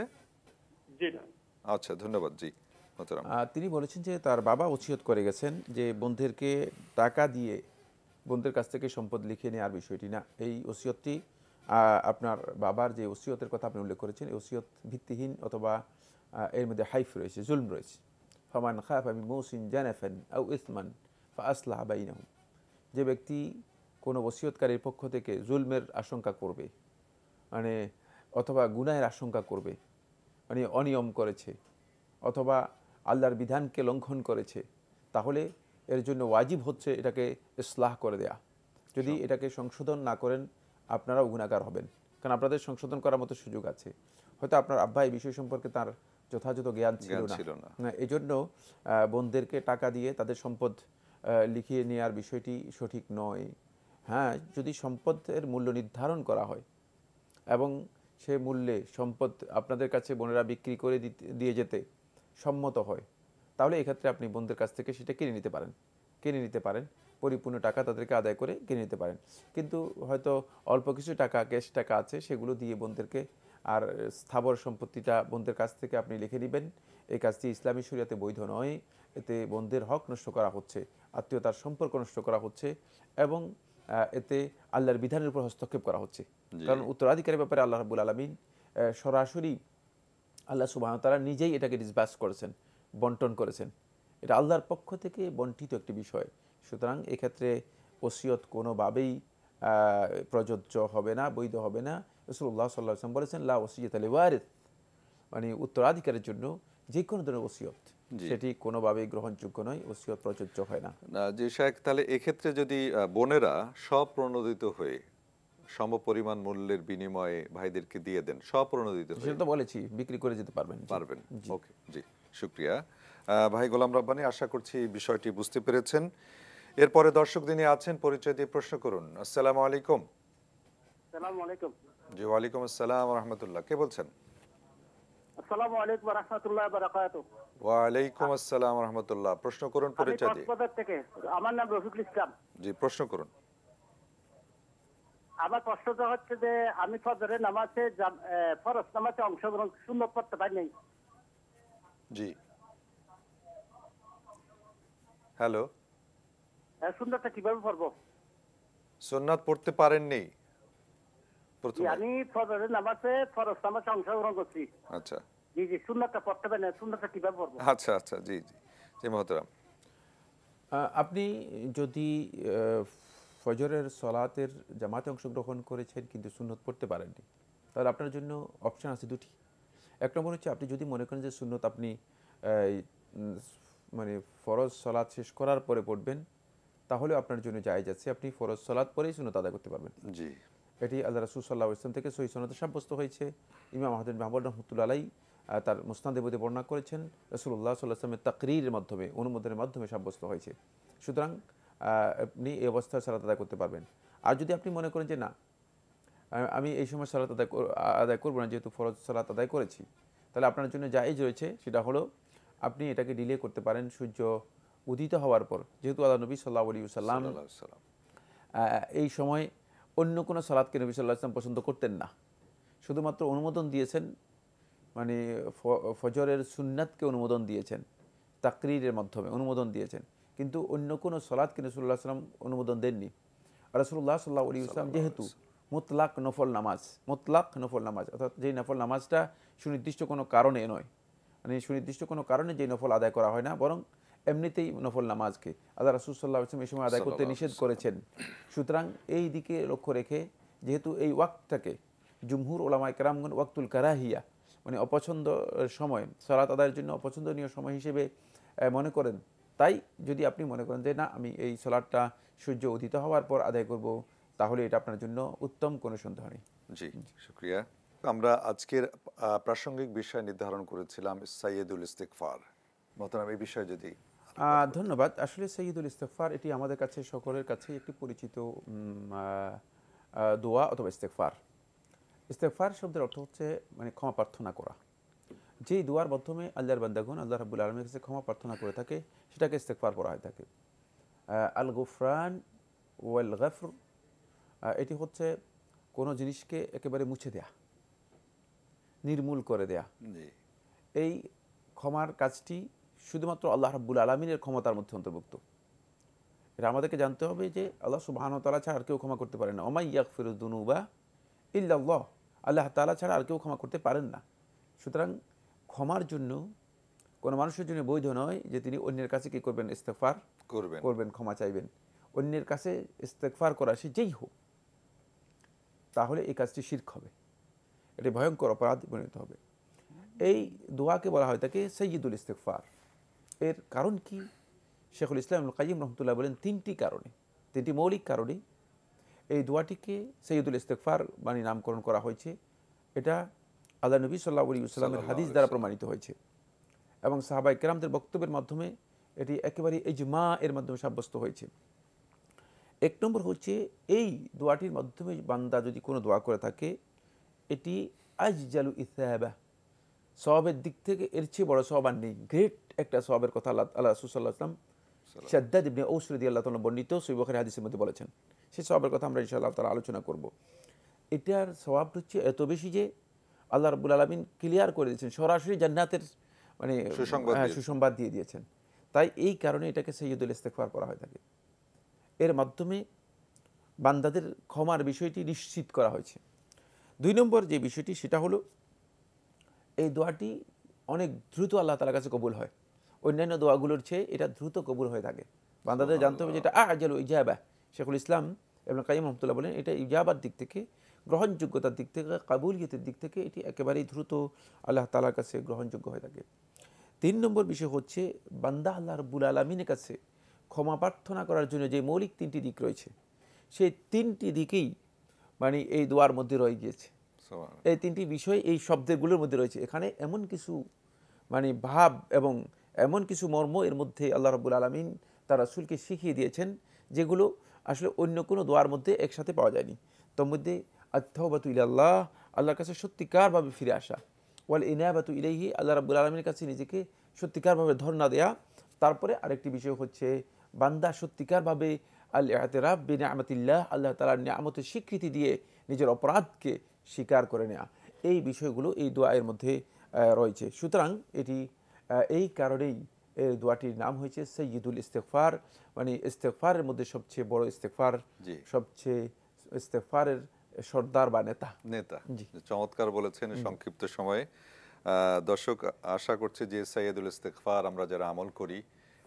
জি না। আচ্ছা, ধন্যবাদ। জি, তিনি বলেছেন যে তার বাবা ওসিয়ত করে গেছেন যে বোনদেরকে টাকা দিয়ে বোনদের কাছ থেকে সম্পদ লিখে নেওয়ার বিষয়টি না। এই ওসিয়তটি আপনার বাবার যে ওসিয়তের কথা আপনি উল্লেখ করেছেন, এই ওসিয়ত ভিত্তিহীন অথবা এর মধ্যে হাইফ রয়েছে, জুলম রয়েছে। ফামান খাফা মিন মুসিন জানাফান আও ইসমান ফাআসলাহা বাইনাহুম। যে ব্যক্তি কোনো ওসিয়তকারীর পক্ষ থেকে জুলমের আশঙ্কা করবে, মানে অথবা গুনাহের আশঙ্কা করবে, মানে অনিয়ম করেছে অথবা আল্লাহর বিধানকে লঙ্ঘন করেছে, তাহলে এর জন্য ওয়াজিব হচ্ছে এটাকে ইসলাহ করে দেয়া। যদি এটাকে সংশোধন না করেন আপনারাও গুনাহগার হবেন, কারণ আপনাদের সংশোধন করার মতো সুযোগ আছে। হয়তো আপনার আব্বা এই বিষয় সম্পর্কে তার যথাযথ জ্ঞান ছিল না, এই জন্য বোনদেরকে টাকা দিয়ে তাদের সম্পদ লিখিয়ে নেওয়ার বিষয়টি সঠিক নয়। হ্যাঁ, যদি সম্পদের মূল্য নির্ধারণ করা হয় এবং সে মূল্যে সম্পদ আপনাদের কাছে বোনেরা বিক্রি করে দিয়ে যেতে সম্মত হয়, তাহলে এক্ষেত্রে আপনি বোনদের কাছ থেকে সেটা কিনে নিতে পারেন, পরিপূর্ণ টাকা তাদেরকে আদায় করে কিনে নিতে পারেন। কিন্তু হয়তো অল্প কিছু টাকা, ক্যাশ টাকা আছে, সেগুলো দিয়ে বোনদেরকে, আর স্থাবর সম্পত্তিটা বোনদের কাছ থেকে আপনি লিখে নেবেন, এই কাজটি ইসলামী শরিয়াতে বৈধ নয়। এতে বোনদের হক নষ্ট করা হচ্ছে, আত্মীয়তার সম্পর্ক নষ্ট করা হচ্ছে এবং এতে আল্লাহর বিধানের উপর হস্তক্ষেপ করা হচ্ছে। কারণ উত্তরাধিকারের ব্যাপারে আল্লাহ রাব্বুল আলামিন সরাসরি আল্লাহ সুবহানাহু ওয়া তাআলা নিজেই এটাকে ডিসবাস করেছেন। বন্টন করেছেন, এটা আল্লাহর পক্ষ থেকে বন্টিত একটি বিষয়। সুতরাং এক্ষেত্রে ওসিয়ত কোনোভাবেই প্রযোজ্য হবে না, বৈধ হবে না। রাসূলুল্লাহ সাল্লাল্লাহু আলাইহি ওয়াসাল্লাম বলেছেন লা ওসিয়তা লিওয়ারিস, মানে উত্তরাধিকারের জন্য যে কোনো ধরনের ওসিয়ত সেটি কোনোভাবেই গ্রহণযোগ্য নয়, ওসিয়ত প্রযোজ্য হয় না। জি শেখ, তাহলে এক্ষেত্রে যদি বোনেরা স্বপ্রণোদিত হয়ে সমপরিমাণ মূল্যের বিনিময়ে ভাইদেরকে দিয়ে দেন, স্বপ্রণোদিত হয়ে, সেটা তো বলেছি বিক্রি করে যেতে পারবেন। ওকে, জি শুকরিয়া ভাই গোলাম রব্বানী, আশা করছি বিষয়টি বুঝতে পেরেছেন। এরপরে দর্শক যিনি আছেন পরিচয় দিয়ে প্রশ্ন করুন। আসসালামু আলাইকুম। আসসালামু আলাইকুম। জি ওয়ালাইকুম আসসালাম ওয়া রাহমাতুল্লাহ। কে বলছেন? আসসালামু আলাইকুম ওয়া রাহমাতুল্লাহি ওয়া বারাকাতুহু। ওয়ালাইকুম আসসালাম ওয়া রাহমাতুল্লাহ। প্রশ্ন করুন পরিচয় দিয়ে। আমি কক্সবাজার থেকে, আমার নাম রফিকুল ইসলাম। জি প্রশ্ন করুন। আমার প্রশ্নটা হচ্ছে যে আমি ফজরের নামাজে ফরজ নামাজে অংশগ্রহণ সুন্নত পড়তে পারি নাই। জি হ্যালো, সুন্নতটা কিভাবে পড়বো? সুন্নাত পড়তে পারেননি প্রথমে? আমি ফজরের নামাজে ফরজ নামাজে অংশগ্রহণ করছি। আচ্ছা জি জি, সুন্নতটা পড়তে পারি না, সুন্নতটা কিভাবে পড়বো? আচ্ছা আচ্ছা, জি জি জি মহতারাম। আপনি যদি ফজরের সলাতের জামাতে অংশগ্রহণ করেছেন কিন্তু সুন্নত পড়তে পারেননি, তাহলে আপনার জন্য অপশন আছে দুটি। এক নম্বর হচ্ছে আপনি যদি মনে করেন যে সুন্নত আপনি মানে ফরজ সলাৎ শেষ করার পরে পড়বেন, তাহলে আপনার জন্য জায়েজ আছে, আপনি ফরজ সলাৎ পরেই সুন্নত আদায় করতে পারবেন। জি, এটি আল্লাহ রাসূল সাল্লাল্লাহু আলাইহি ওয়াসাল্লাম থেকে সহিহ সনদে সাব্যস্ত হয়েছে। ইমাম আহমদ বিন হাম্বল রাহমাতুল্লাহ আলাইহি তার মুসনাদে বর্ণনা করেছেন, রাসূলুল্লাহ সাল্লাল্লাহু আলাইহি ওয়াসাল্লামের তাকরীরের মাধ্যমে, অনুমোদনের মাধ্যমে সাব্যস্ত হয়েছে। সুতরাং আপনি এই অবস্থায় সালাত আদায় করতে পারবেন। আর যদি আপনি মনে করেন যে না, আমি এই সময় সালাত আদায় করবো না, যেহেতু ফরজ সালাত আদায় করেছি, তাহলে আপনার জন্য জায়েজ রয়েছে, সেটা হলো আপনি এটাকে ডিলে করতে পারেন সূর্য উদিত হওয়ার পর। যেহেতু আল্লাহ নবী সাল্লাল্লাহু আলাইহি ওয়াসাল্লাম এই সময় অন্য কোনো সালাতকে নবী সাল্লাল্লাহু আলাইহি ওয়াসাল্লাম পছন্দ করতেন না, শুধুমাত্র অনুমোদন দিয়েছেন, মানে ফজরের সুন্নাতকে অনুমোদন দিয়েছেন, তাকরীরের মাধ্যমে অনুমোদন দিয়েছেন, কিন্তু অন্য কোনো সালাতকে নবী সাল্লাল্লাহু আলাইহি ওয়াসাল্লাম অনুমোদন দেননি। রাসূলুল্লাহ সাল্লাল্লাহু আলাইহি ওয়াসাল্লাম যেহেতু মুতলাক নফল নামাজ, অর্থাৎ যেই নফল নামাজটা সুনির্দিষ্ট কোনো কারণে নয়, মানে সুনির্দিষ্ট কোনো কারণে যেই নফল আদায় করা হয় না, বরং এমনিতেই নফল নামাজকে আল্লাহ রাসূল সাল্লাল্লাহু আলাইহি ওয়াসাল্লাম এই সময় আদায় করতে নিষেধ করেছেন। সুতরাং এই দিকে লক্ষ্য রেখে, যেহেতু এই ওয়াক্তটাকে জুমহুর ওলামায়ে কেরামগণ ওয়াক্তুল কারাহিয়া, মানে অপছন্দ সময়, সালাত আদায়ের জন্য অপছন্দনীয় সময় হিসেবে মনে করেন, তাই যদি আপনি মনে করেন যে না, আমি এই সালাতটা সূর্য উদিত হওয়ার পর আদায় করব, তাহলে এটা আপনার জন্য উত্তম, কোনো সন্দেহ নেই। জি শুকরিয়া। আমরা আজকের প্রাসঙ্গিক বিষয় নির্ধারণ করেছিলাম সাইয়্যিদুল ইস্তিগফার। মহতারাম, এই বিষয়ে যদি। ধন্যবাদ। আসলে সাইয়্যিদুল ইস্তিগফার এটি আমাদের কাছে সকলের কাছে একটি পরিচিত দোয়া অথবা ইস্তিগফার। ইস্তিগফার শব্দের অর্থ হচ্ছে মানে ক্ষমা প্রার্থনা করা। যেই দোয়ার মাধ্যমে আল্লাহর বান্দাগণ আল্লাহ রাব্বুল আলামিনের কাছে ক্ষমা প্রার্থনা করে থাকে, সেটাকে ইস্তিগফার করা হয়ে থাকে। আল গুফরান ওয়াল গফর, এটি হচ্ছে কোনো জিনিসকে একেবারে মুছে দেয়া, নির্মূল করে দেয়া। এই ক্ষমার কাজটি শুধুমাত্র আল্লাহ রাব্বুল আলামিনের ক্ষমতার মধ্যে অন্তর্ভুক্ত। এটা আমাদেরকে জানতে হবে যে আল্লাহ সুবহানাহু ওয়া তাআলা ছাড়া আর কেউ ক্ষমা করতে পারে না। ওয়া ইয়াগফিরুয যুনুবা ইল্লাল্লাহ, আল্লাহ তাআলা ছাড়া আর কেউ ক্ষমা করতে পারেন না। সুতরাং ক্ষমার জন্য কোনো মানুষের জন্য বৈধ নয় যে তিনি অন্যের কাছে কি করবেন, ইস্তিগফার করবেন, ক্ষমা চাইবেন। অন্যের কাছে ইস্তিগফার করা সে যেই হোক, তাহলে এই কাজটি শিরক হবে, এটি ভয়ঙ্কর অপরাধ পরিণত হবে। এই দোয়াকে বলা হয় তাকে সাইয়্যিদুল ইস্তিগফার। এর কারণ কি? শেখুল ইসলাম ইবনুল কাইয়িম রাহমাতুল্লাহ বলেন তিনটি মৌলিক কারণে এই দোয়াটিকে সাইয়্যিদুল ইস্তিগফার মানে নামকরণ করা হয়েছে। এটা আল্লাহ নবী সাল্লাল্লাহু আলাইহি ওয়াসাল্লামের হাদিস দ্বারা প্রমাণিত হয়েছে এবং সাহাবায়ে কেরামদের বক্তব্যের মাধ্যমে এটি একেবারে ইজমা এর মাধ্যমে সাব্যস্ত হয়েছে। এক নম্বর হচ্ছে, এই দোয়াটির মাধ্যমে বান্দা যদি কোনো দোয়া করে থাকে, এটি আজজালু ইসাবা, সওয়াবের দিক থেকে এর চেয়ে বড় সওয়াব আর নেই। গ্রেট একটা সওয়াবের কথা আল্লাহ রাসূল সাল্লাল্লাহু আলাইহি ওয়াসাল্লাম শাদ্দাদ ইবনে আউস রাদিয়াল্লাহু তাআলা বর্ণিত সহিহ বুখারী হাদিসের মধ্যে বলেছেন। সেই সওয়াবের কথা আমরা ইনশাআল্লাহ তাআলা আলোচনা করব। এটার সওয়াব হচ্ছে এত বেশি যে আল্লাহ রাব্বুল আলামিন ক্লিয়ার করে দিয়েছেন, সরাসরি জান্নাতের মানে সুসংবাদ দিয়ে দিয়েছেন। তাই এই কারণে এটাকে সাইয়্যিদুল ইস্তিগফার করা হয়ে থাকে। এর মাধ্যমে বান্দাদের ক্ষমার বিষয়টি নিশ্চিত করা হয়েছে। 2 নম্বর যে বিষয়টি, সেটা হলো এই দোয়াটি অনেক দ্রুত আল্লাহ তাআলার কাছে কবুল হয়। অন্যান্য দোয়াগুলোর চেয়ে এটা দ্রুত কবুল হয়ে থাকে। বান্দাদের জানতে হবে যেটা আজালু ইজাবা। শেখুল ইসলাম ইবনে কাইয়িম রাহমাতুল্লাহ বলেন এটা ইজাবার দিক থেকে, গ্রহণযোগ্যতার দিক থেকে, কাবুলিয়তের দিক থেকে এটি একেবারেই দ্রুত আল্লাহ তাআলার কাছে গ্রহণযোগ্য হয়ে থাকে। 3 নম্বর বিষয় হচ্ছে বান্দা আল্লাহ রাব্বুল আলামিনের কাছে ক্ষমা প্রার্থনা করার জন্য যে মৌলিক 3টি দিক রয়েছে, সেই 3টি দিকেই মানে এই দোয়ার মধ্যে রয়ে গিয়েছে। এই 3টি বিষয় এই শব্দগুলোর মধ্যে রয়েছে। এখানে এমন কিছু মানে ভাব এবং এমন কিছু মর্ম এর মধ্যে আল্লাহ রাব্বুল আলামিন তার রাসূলকে শিখিয়ে দিয়েছেন, যেগুলো আসলে অন্য কোনো দোয়ার মধ্যে একসাথে পাওয়া যায়নি। তার মধ্যে আত-তাওবাতু ইলাল্লাহ, আল্লাহর কাছে সত্যিকারভাবে ফিরে আসা, ওয়াল ইনাবাতু ইলাইহি, আল্লাহ রাব্বুল আলামিনের কাছে নিজেকে সত্যিকারভাবে ধর্ণা দেয়া। তারপরে আরেকটি বিষয় হচ্ছে বান্দা সত্যিকারভাবে আল-ইতিরাফ বিনিআমাতিল্লাহ, আল্লাহ তাআলার নিয়ামতের স্বীকৃতি দিয়ে নিজের অপরাধকে স্বীকার করে নেওয়া। এই বিষয়গুলো এই দোয়ার মধ্যে রয়েছে। সুতরাং এটি এই কারণেই এই দোয়াটির নাম হয়েছে সাইয়্যিদুল ইস্তিগফার, মানে ইস্তিগফারের মধ্যে সবচেয়ে বড় ইস্তিগফার, সবচেয়ে ইস্তিগফারের সর্দার বা নেতা। চমৎকার বলেছেন সংক্ষিপ্ত সময়ে। দর্শক, আশা করছি যে সাইয়্যিদুল ইস্তিগফার আমরা যারা আমল করি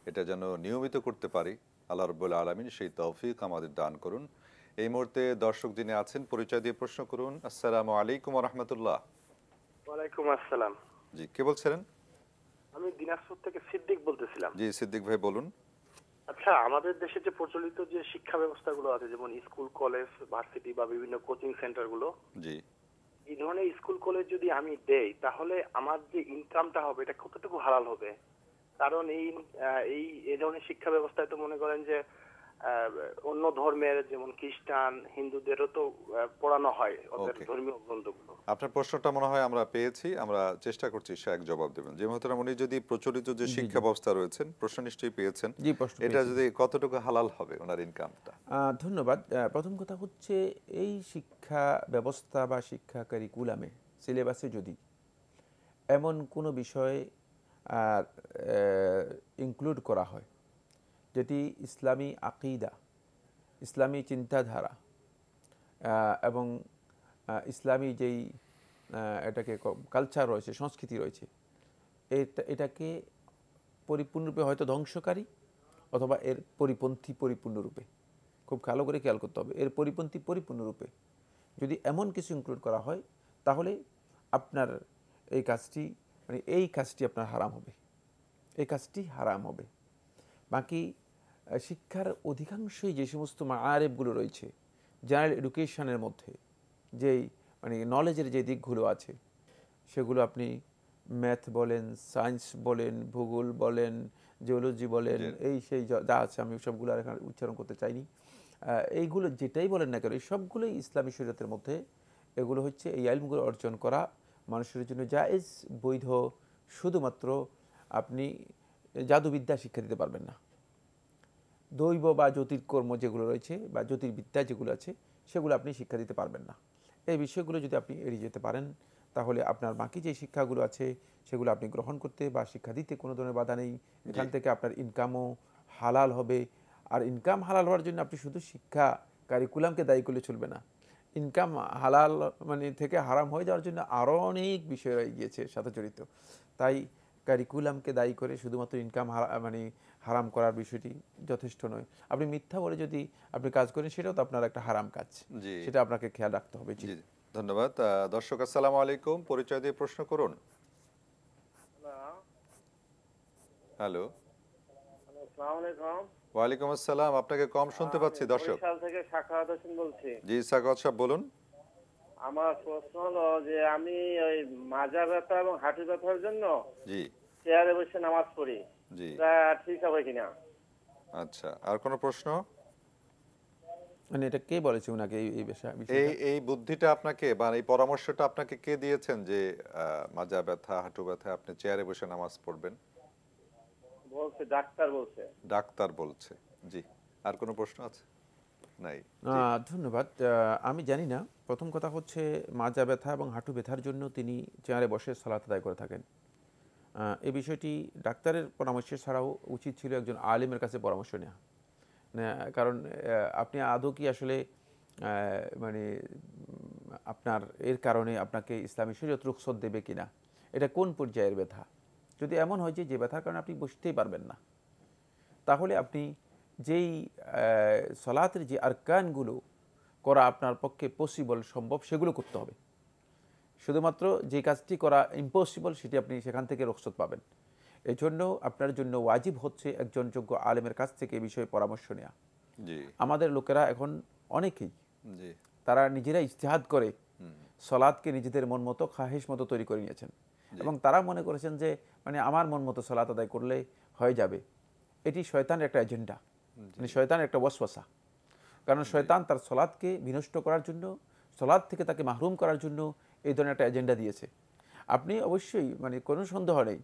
এটা যেন নিয়মিত করতে পারি। আল্লাহ রাব্বুল আলামিন সেই তৌফিক আমাদের দান করুন। এই মুহূর্তে দর্শক যিনি আছেন পরিচয় দিয়ে প্রশ্ন করুন। আসসালামু আলাইকুম ওয়া রাহমাতুল্লাহ। ওয়ালাইকুম আসসালাম। জি, কে বলছিলেন? আমি দিনাজপুর থেকে সিদ্দিক বলতেছিলাম। জি সিদ্দিক ভাই বলুন। আচ্ছা, আমাদের দেশে যে প্রচলিত যে শিক্ষা ব্যবস্থাগুলো আছে, যেমন স্কুল, কলেজ, ভার্সিটি বা বিভিন্ন কোচিং সেন্টারগুলো, জি, এই ধরনের স্কুল কলেজ যদি আমি দেই তাহলে আমার যে ইনকামটা হবে এটা কতটুকু হালাল হবে? কারণ এই ধরনের শিক্ষা ব্যবস্থায় তো মনে করেন যে অন্য ধর্মের যেমন খ্রিস্টান, হিন্দুদেরও তো পড়ানো হয় ওদের ধর্মীয় গ্রন্থগুলো। আপনার প্রশ্নটা মনে হয় আমরা পেয়েছি, আমরা চেষ্টা করছি এক জবাব দেবেন। যে মহতরম উনি যদি প্রচলিত যে শিক্ষা ব্যবস্থা রয়েছেন প্রশ্ন নিশ্চয়ই পেয়েছেন, এটা যদি কতটুকু হালাল হবে ওনার ইনকামটা? ধন্যবাদ। প্রথম কথা হচ্ছে এই শিক্ষা ব্যবস্থা বা শিক্ষা কারিকুলামে সিলেবাসে যদি এমন কোনো বিষয় ইনক্লুড করা হয় যেটি ইসলামী আকিদা, ইসলামী চিন্তাধারা এবং ইসলামী যেই এটাকে কালচার রয়েছে, সংস্কৃতি রয়েছে, এটাকে পরিপূর্ণরূপে হয়তো ধ্বংসকারী অথবা এর পরিপন্থী পরিপূর্ণরূপে, খুব ভালো করে খেয়াল করতে হবে, এর পরিপন্থী পরিপূর্ণরূপে যদি এমন কিছু ইনক্লুড করা হয় তাহলে আপনার এই কাজটি এই কাজটি আপনার হারাম হবে, এই কাজটি হারাম হবে। বাকি শিক্ষার অধিকাংশই যে সমস্ত মাআরিফগুলো রয়েছে জেনারেল এডুকেশনের মধ্যে, যেই নলেজের যে দিকগুলো আছে সেগুলো আপনি ম্যাথ বলেন, সায়েন্স বলেন, ভূগোল বলেন, জিওলজি বলেন, এই সেই যা আছে, আমি সবগুলো আর এখানে উচ্চারণ করতে চাইনি, এইগুলো যেটাই বলেন না কেন এই সবগুলোই ইসলামী শরীয়তের মধ্যে এগুলো হচ্ছে এই ইলমগুলো অর্জন করা মানুষের জন্য জায়েজ, বৈধ। শুধুমাত্র আপনি জাদুবিদ্যা শিক্ষা দিতে পারবেন না। দৈব বা জ্যোতির্কর্ম যেগুলো রয়েছে বা জ্যোতির্বিদ্যা যেগুলো আছে সেগুলো আপনি শিক্ষা দিতে পারবেন না। এই বিষয়গুলো যদি আপনি এড়িয়ে যেতে পারেন তাহলে আপনার বাকি যে শিক্ষাগুলো আছে সেগুলো আপনি গ্রহণ করতে বা শিক্ষা দিতে কোনো ধরনের বাধা নেই। এখান থেকে আপনার ইনকামও হালাল হবে। আর ইনকাম হালাল হওয়ার জন্য আপনি শুধু শিক্ষা কারিকুলামকে দায়ী করলে চলবে না। ইনকাম হালাল থেকে হারাম হয়ে যাওয়ার জন্য আরও অনেক বিষয় রয়ে গিয়েছে সাথে জড়িত। তাই কারিকুলামকে দায়ী করে শুধুমাত্র ইনকাম হারাম করার বিষয়টি যথেষ্ট নয়। আপনি মিথ্যা বলে যদি আপনি কাজ করেন সেটাও তো আপনার একটা হারাম কাজ, সেটা আপনাকে খেয়াল রাখতে হবে। জি, ধন্যবাদ। দর্শক আসসালামু আলাইকুম, পরিচয় দিয়ে প্রশ্ন করুন। হ্যালো, ওয়ালাইকুম আসসালাম। আপনাকে কম শুনতে পাচ্ছি দর্শক। বরিশাল থেকে সাখাওয়াত হোসেন বলছি। জি সাখাওয়াত সাহেব বলুন। আমার প্রশ্ন হলো যে আমি ওই মাজা ব্যথা এবং হাঁটু ব্যথার জন্য জি চেয়ারে বসে নামাজ পড়ি, জি, ঠিক হবে কিনা? আচ্ছা, আর কোনো প্রশ্ন? এটা কে বলেছে উনাকে এই বিষয়ে? এই বুদ্ধিটা আপনাকে বা এই পরামর্শটা আপনাকে কে দিয়েছেন যে মাজা ব্যথা, হাঁটু ব্যথা আপনি চেয়ারে বসে নামাজ পড়বেন? বলছে ডাক্তার বলছে। ডাক্তার বলছে, জি। আর কোনো প্রশ্ন আছে? নাই। ধন্যবাদ। আমি জানি না। প্রথম কথা হচ্ছে মাজা ব্যথা এবং হাঁটু ব্যথার জন্য তিনি চেয়ারে বসে সালাত আদায় করে থাকেন। এই বিষয়টি ডাক্তারের পরামর্শ ছাড়াও উচিত ছিল একজন আলিমের কাছে পরামর্শ নেওয়া। কারণ আপনি আদৌ কি আসলে আপনার এর কারণে আপনাকে ইসলামী শরীয়ত রুখসত দেবে কিনা, এটা কোন পর্যায়ের ব্যথা, যদি এমন হয় যে ব্যথার কারণে আপনি বসতেই পারবেন না, তাহলে আপনি যেই সালাতের যে আরকানগুলো করা আপনার পক্ষে পসিবল সম্ভব সেগুলো করতে হবে। শুধুমাত্র যে কাজটি করা ইম্পসিবল সেটি আপনি সেখান থেকে রুখসত পাবেন। এই জন্য আপনার জন্য ওয়াজিব হচ্ছে একজন যোগ্য আলেমের কাছ থেকে এই বিষয়ে পরামর্শ নেওয়া। আমাদের লোকেরা এখন অনেকেই তারা নিজেরা ইজতিহাদ করে সলাৎকে নিজেদের মন মতো খাহেশ মতো তৈরি করে নিয়েছেন এবং তারা মনে করেছেন যে মানে আমার মন মতো সলাৎ আদায় করলে হয়ে যাবে। এটি শয়তানের একটা এজেন্ডা, মানে শয়তানের একটা ওয়াসওয়াসা। কারণ শয়তান তার সলাৎকে বিনষ্ট করার জন্য, সলাৎ থেকে তাকে মাহরুম করার জন্য এই ধরনের একটা এজেন্ডা দিয়েছে। আপনি অবশ্যই মানে কোনো সন্দেহ নেই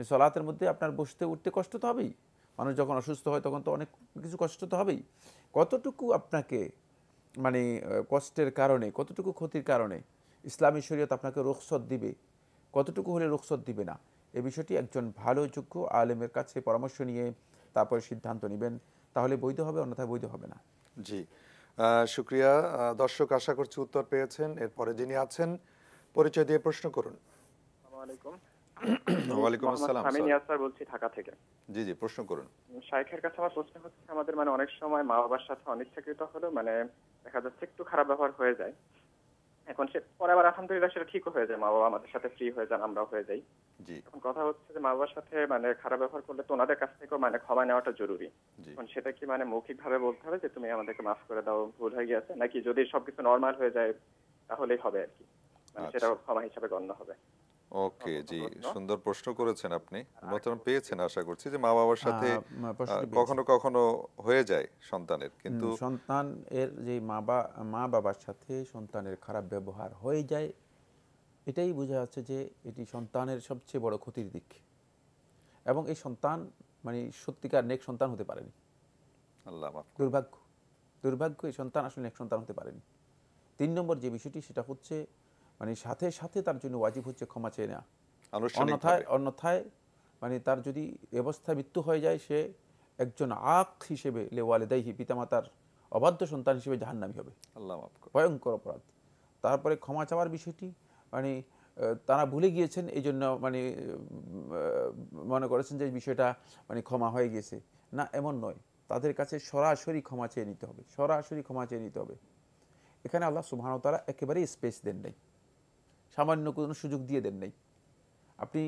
সলাতের মধ্যে আপনার বসতে উঠতে কষ্ট তো হবেই, মানুষ যখন অসুস্থ হয় তখন তো অনেক কিছু কষ্ট তো হবেই। কতটুকু আপনাকে মানে কষ্টের কারণে, কতটুকু ক্ষতির কারণে ইসলামী শরীয়ত আপনাকে রুখসত দিবে, কতটুকু হলে রুখসত দিবে না, এই বিষয়টি একজন ভালো যোগ্য আলেমের কাছে পরামর্শ নিয়ে তারপরে সিদ্ধান্ত নেবেন, তাহলে বৈধ হবে, অন্যথায় বৈধ হবে না। জি, শুক্রিয়া। দর্শক আশা করছি উত্তর পেয়েছেন। এরপরে যিনি আছেন পরিচয় দিয়ে প্রশ্ন করুন। আসসালামু আলাইকুম। ওয়ালাইকুম আসসালাম। আমি নিয়াজ স্যার বলছি ঢাকা থেকে। জি জি, প্রশ্ন করুন। শাইখের কাছে আমার প্রশ্ন হচ্ছে, আমাদের মানে অনেক সময় মা বাবার সাথে অনিচ্ছাকৃত হলেও মানে দেখা যাচ্ছে একটু খারাপ ব্যবহার হয়ে যায়। এখন সে পরে আবার আলহামদুলিল্লাহ সেটা ঠিকও হয়ে যায়, মা বাবা আমাদের সাথে ফ্রি হয়ে যান, আমরাও হয়ে যাই। এখন কথা হচ্ছে যে মা বাবার সাথে মানে খারাপ ব্যবহার করলে তো ওনাদের কাছ থেকেও মানে ক্ষমা নেওয়াটা জরুরি। এখন সেটা কি মানে মৌখিক ভাবে বলতে হবে যে তুমি আমাদেরকে মাফ করে দাও, ভুল হয়ে গেছে, নাকি যদি সবকিছু নর্মাল হয়ে যায় তাহলেই হবে আর কি, মানে সেটা ক্ষমা হিসাবে গণ্য হবে? ওকে, জি, সুন্দর প্রশ্ন করেছেন আপনি, মোহতারাম পেয়েছেন আশা করছি যে মা বাবার সাথে কখনো কখনো হয়ে যায় সন্তানের, কিন্তু সন্তান এর যে মা বাবার সাথে সন্তানের খারাপ ব্যবহার হয়ে যায় এটাই বোঝা যাচ্ছে যে এটি সন্তানের সবচেয়ে বড় ক্ষতির দিক, এবং এই সন্তান মানে সত্যিকার নেক সন্তান হতে পারেনি। আল্লাহ মাফ করুন। দুর্ভাগ্য এই সন্তান আসলে নেক সন্তান হতে পারেনি। ৩ নম্বর যে বিষয়টি সেটা হচ্ছে মানে সাথে সাথে তার জন্য ওয়াজিব হচ্ছে ক্ষমা চেয়ে নেওয়া। অন্যথায় মানে তার যদি অবস্থায় মৃত্যু হয়ে যায় সে একজন আক হিসেবে লেওয়ালেদাইহি পিতামাতার অবাধ্য সন্তান হিসেবে জাহান্নামী হবে। আল্লাহ মাফ করুন। ভয়ঙ্কর অপরাধ। তারপরে ক্ষমা চাওয়ার বিষয়টি মানে তারা ভুলে গিয়েছেন এই জন্য মানে মনে করেছেন যে বিষয়টা মানে ক্ষমা হয়ে গেছে, না এমন নয়। তাদের কাছে সরাসরি ক্ষমা চেয়ে নিতে হবে, সরাসরি ক্ষমা চেয়ে নিতে হবে। এখানে আল্লাহ সুবহানাহু ওয়া তাআলা একেবারেই স্পেস দেন নাই, সামান্য কোনো সুযোগ দিয়ে দেন নাই। আপনি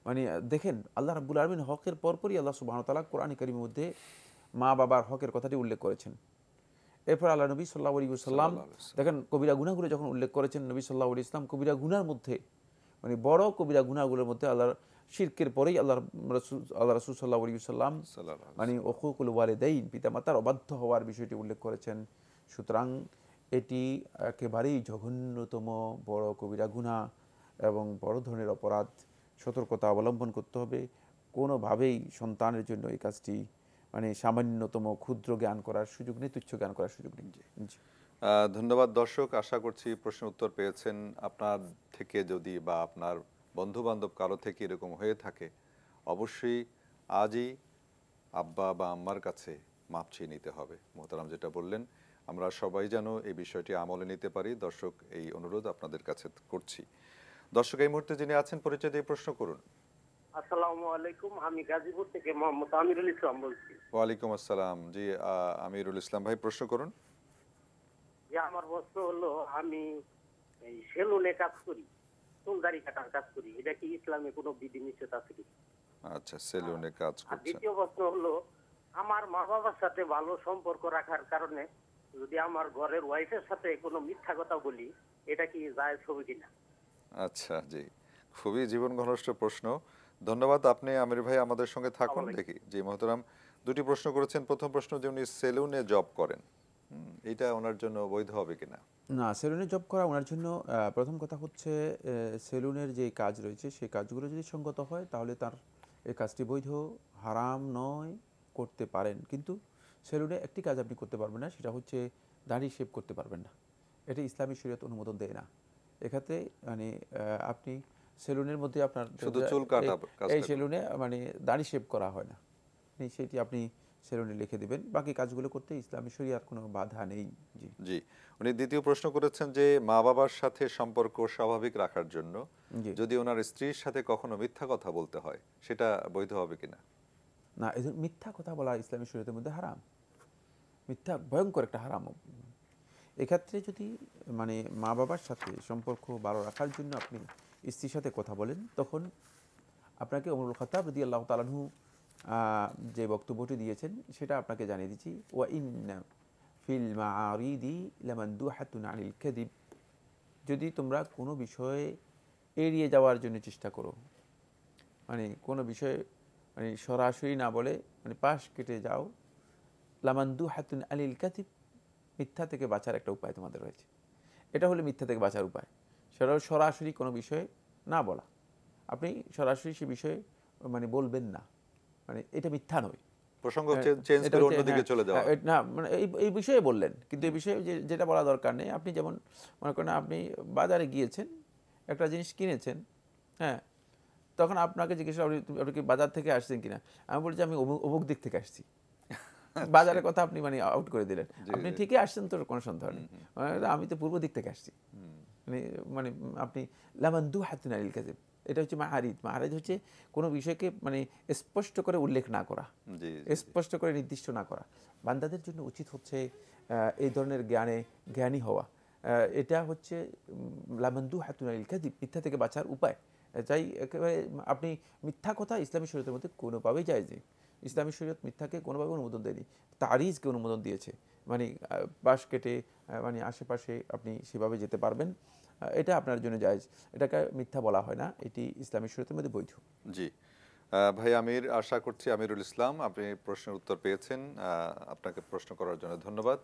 মানে দেখেন আল্লাহ রাব্বুল আলামিন হকের পরপরই আল্লাহ সুবহানাহু ওয়া তাআলা কোরআন কারীমের মধ্যে মা বাবার হকের কথাটি উল্লেখ করেছেন। এরপর আল্লাহ নবী সাল্লাল্লাহু আলাইহি ওয়াসাল্লাম দেখেন কবিরা গুনাহগুলো যখন উল্লেখ করেছেন, নবী সাল্লাল্লাহু আলাইহি ওয়াসাল্লাম কবিরা গুনাহর মধ্যে মানে বড় কবিরা গুনাহগুলোর মধ্যে আল্লাহর শিরকের পরেই আল্লাহ রাসূল সাল্লাল্লাহু আলাইহি ওয়াসাল্লাম মানে উকুকুল ওয়ালিদাইন পিতামাতার অবাধ্য হওয়ার বিষয়টি উল্লেখ করেছেন। সুতরাং এটি একেবারেই জঘন্যতম বড় কবিরা গুনাহ এবং বড় ধরনের অপরাধ। সতর্কতা অবলম্বন করতে হবে। কোনোভাবেই সন্তানের জন্য এই কাজটি মানে সামান্যতম ক্ষুদ্র জ্ঞান করার সুযোগ নেই, তুচ্ছ জ্ঞান করার সুযোগ নেই। ধন্যবাদ দর্শক, আশা করছি প্রশ্ন উত্তর পেয়েছেন। আপনার থেকে যদি বা আপনার বন্ধু বান্ধব কারো থেকে এরকম হয়ে থাকে অবশ্যই আজই আব্বা বা আম্মার কাছে মাপ চেয়ে নিতে হবে। মোহতারাম যেটা বললেন আমরা সবাই যেন এই বিষয়টি আমলে নিতে পারি, দর্শক এই অনুরোধ আপনাদের কাছে করছি। দর্শক এই মুহূর্তে যিনি আছেন পরিচয় দিয়ে প্রশ্ন করুন। আসসালামু আলাইকুম, আমি গাজীপুর থেকে মোহাম্মদ আমিরুল ইসলাম বলছি। ওয়ালাইকুম আসসালাম। জি আমিরুল ইসলাম ভাই প্রশ্ন করুন। যে আমার প্রশ্ন হলো, আমি এই সেলুনে কাজ করি, চুল দাড়ি কাটার কাজ করি, এটা কি ইসলামে কোনো বিধি নিষেধ আছে কি? আচ্ছা, সেলুনে কাজ আর করছেন। দ্বিতীয় প্রশ্ন হলো, আমার মা বাবার সাথে ভালো সম্পর্ক রাখার কারণে যদি আমার ঘরের ওয়াইফের সাথে কোনো মিথ্যা কথা বলি এটা কি জায়েজ হবে কিনা? আচ্ছা, জি, খুবই জীবন ঘনিষ্ঠ প্রশ্ন। ধন্যবাদ। আপনি আমির ভাই আমাদের সঙ্গে থাকুন। দেখি জি মোহতারাম দুটি প্রশ্ন করেছেন। প্রথম প্রশ্ন যে উনি সেলুনে জব করেন, এটা ওনার জন্য বৈধ হবে কিনা? না, সেলুনে জব করা ওনার জন্য প্রথম কথা হচ্ছে সেলুনের যে কাজ রয়েছে সেই কাজগুলো যদি সঙ্গত হয় তাহলে তার এই কাজটি বৈধ, হারাম নয়, করতে পারেন। কিন্তু সেলুনে একটি কাজ আপনি করতে পারবেন না, সেটা হচ্ছে দাড়ি শেভ করতে পারবেন না। এটা ইসলামী শরীয়ত অনুমোদন দেয় না। এক্ষেত্রে মানে আপনি সেলুনের মধ্যে আপনার শুধু চুল কাটা, এই সেলুনে মানে দাড়ি শেভ করা হয় না, সেটি আপনি সেটা লিখে দিবেন। বাকি কাজগুলো করতে ইসলামী শরিয়ার কোনো বাধা নেই। জি জি, উনি দ্বিতীয় প্রশ্ন করেছেন যে মা বাবার সাথে সম্পর্ক স্বাভাবিক রাখার জন্য যদি ওনার স্ত্রীর সাথে কখনো মিথ্যা কথা বলতে হয় সেটা বৈধ হবে কিনা? না, এই মিথ্যা কথা বলা ইসলামী শরীয়তের মধ্যে হারাম, মিথ্যা ভয়ঙ্কর একটা হারাম। এক্ষেত্রে যদি মানে মা বাবার সাথে সম্পর্ক ভালো রাখার জন্য আপনি স্ত্রীর সাথে কথা বলেন, তখন আপনাকে ওমরুল খাত্তাব রাদিয়াল্লাহু তাআলা আনহু যে বক্তব্যটি দিয়েছেন সেটা আপনাকে জানিয়ে দিচ্ছি। ওয়া ইন্না ফিল মাআরিদি লামানদুহাতুন আনিল কাযিব, যদি তোমরা কোনো বিষয়ে এড়িয়ে যাওয়ার জন্য চেষ্টা করো, মানে কোনো বিষয়ে মানে সরাসরি না বলে মানে পাশ কেটে যাও, লামানদুহাতুন আনিল কাযিব, মিথ্যা থেকে বাঁচার একটা উপায় তোমাদের রয়েছে। এটা হলো মিথ্যা থেকে বাঁচার উপায়, সরাসরি কোনো বিষয়ে না বলা। আপনি সরাসরি সে বিষয়ে মানে বলবেন না, মানে এটা মিথ্যা নয়, প্রসঙ্গ চেঞ্জ করে অন্যদিকে চলে যাওয়া না, মানে এই বিষয়ে বললেন, কিন্তু এই বিষয়ে যেটা বলা দরকার নেই। আপনি যেমন মনে করেন আপনি বাজারে গিয়েছেন, একটা জিনিস কিনেছেন, হ্যাঁ, তখন আপনাকে জিজ্ঞেস আপনি কি বাজার থেকে আসছেন কিনা, আমি বলছি আমি অমুক দিক থেকে আসছি, বাজারের কথা আপনি মানে আউট করে দিলেন। আপনি ঠিকই আসছেন, তোর কোনো সন্দেহ নেই, আমি তো পূর্ব দিক থেকে আসছি, মানে আপনি লামানদুহাতুন আনিল কাযিব, এটা হচ্ছে মাআরিদ। মাআরিদ হচ্ছে কোনো বিষয়কে মানে স্পষ্ট করে উল্লেখ না করা, স্পষ্ট করে নির্দিষ্ট না করা। বান্দাদের জন্য উচিত হচ্ছে এই ধরনের জ্ঞানী হওয়া। এটা হচ্ছে লামানদুহাতুন আনিল কাযিব, মিথ্যা থেকে বাঁচার উপায়। তাই একেবারে আপনি মিথ্যা কথা ইসলামী শরীয়তের মধ্যে কোনোভাবেই জায়েজ নেই। ইসলামী শরীয়ত মিথ্যাকে কোনোভাবে অনুমোদন দেয়নি, তারিজকে অনুমোদন দিয়েছে, মানে পাশ কেটে মানে আশেপাশে আপনি সেভাবে যেতে পারবেন, এটা আপনার জন্য জায়েজ, এটাকে মিথ্যা বলা হয় না, এটি ইসলামী শরীয়তের মধ্যে বৈধ। জি ভাই আমির, আশা করছি আমিরুল ইসলাম আপনি প্রশ্নের উত্তর পেয়েছেন, আপনাকে প্রশ্ন করার জন্য ধন্যবাদ।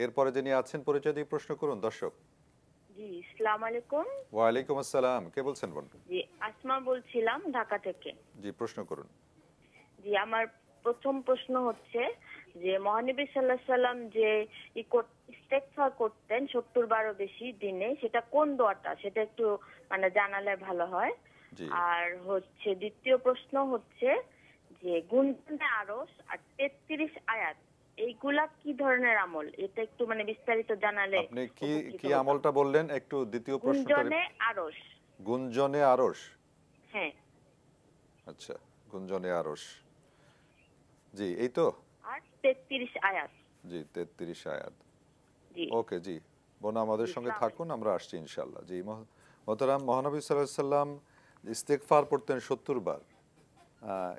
এরপরে যিনি আছেন পরিচয় দিয়ে প্রশ্ন করুন দর্শক। জি, আসসালামু আলাইকুম। ওয়ালাইকুম আসসালাম, কে বলছেন বোন? জি, আসমা বলছিলাম ঢাকা থেকে। জি, প্রশ্ন করুন। জি, আমার প্রথম প্রশ্ন হচ্ছে যে মহানবী সাল্লাল্লাহু আলাইহি সাল্লাম যে ইস্তেগফার করতেন 70 বেশি দিনে, সেটা কোন দোয়াটা, সেটা একটু মানে জানালে ভালো হয়। আর হচ্ছে দ্বিতীয় প্রশ্ন হচ্ছে যে গুনগুনে আরশ আর 33 আয়াত, এইগুলা কি ধরনের আমল, এটা একটু মানে বিস্তারিত জানালে। আপনি কি আমলটা বললেন একটু দ্বিতীয় প্রশ্নটা? গুনজনে আরশ। গুনজনে আরশ, হ্যাঁ আচ্ছা, গুনজনে আরশ, জি এই তো। আর 33 আয়াত। জি, 33 আয়াত। জি ওকে, জি বোন আমাদের সঙ্গে থাকুন, আমরা আসছি ইনশাআল্লাহ। জি মোহতারাম, মহানবী সাল্লাল্লাহু আলাইহি সাল্লাম ইস্তেগফার পড়তেন 70 বার,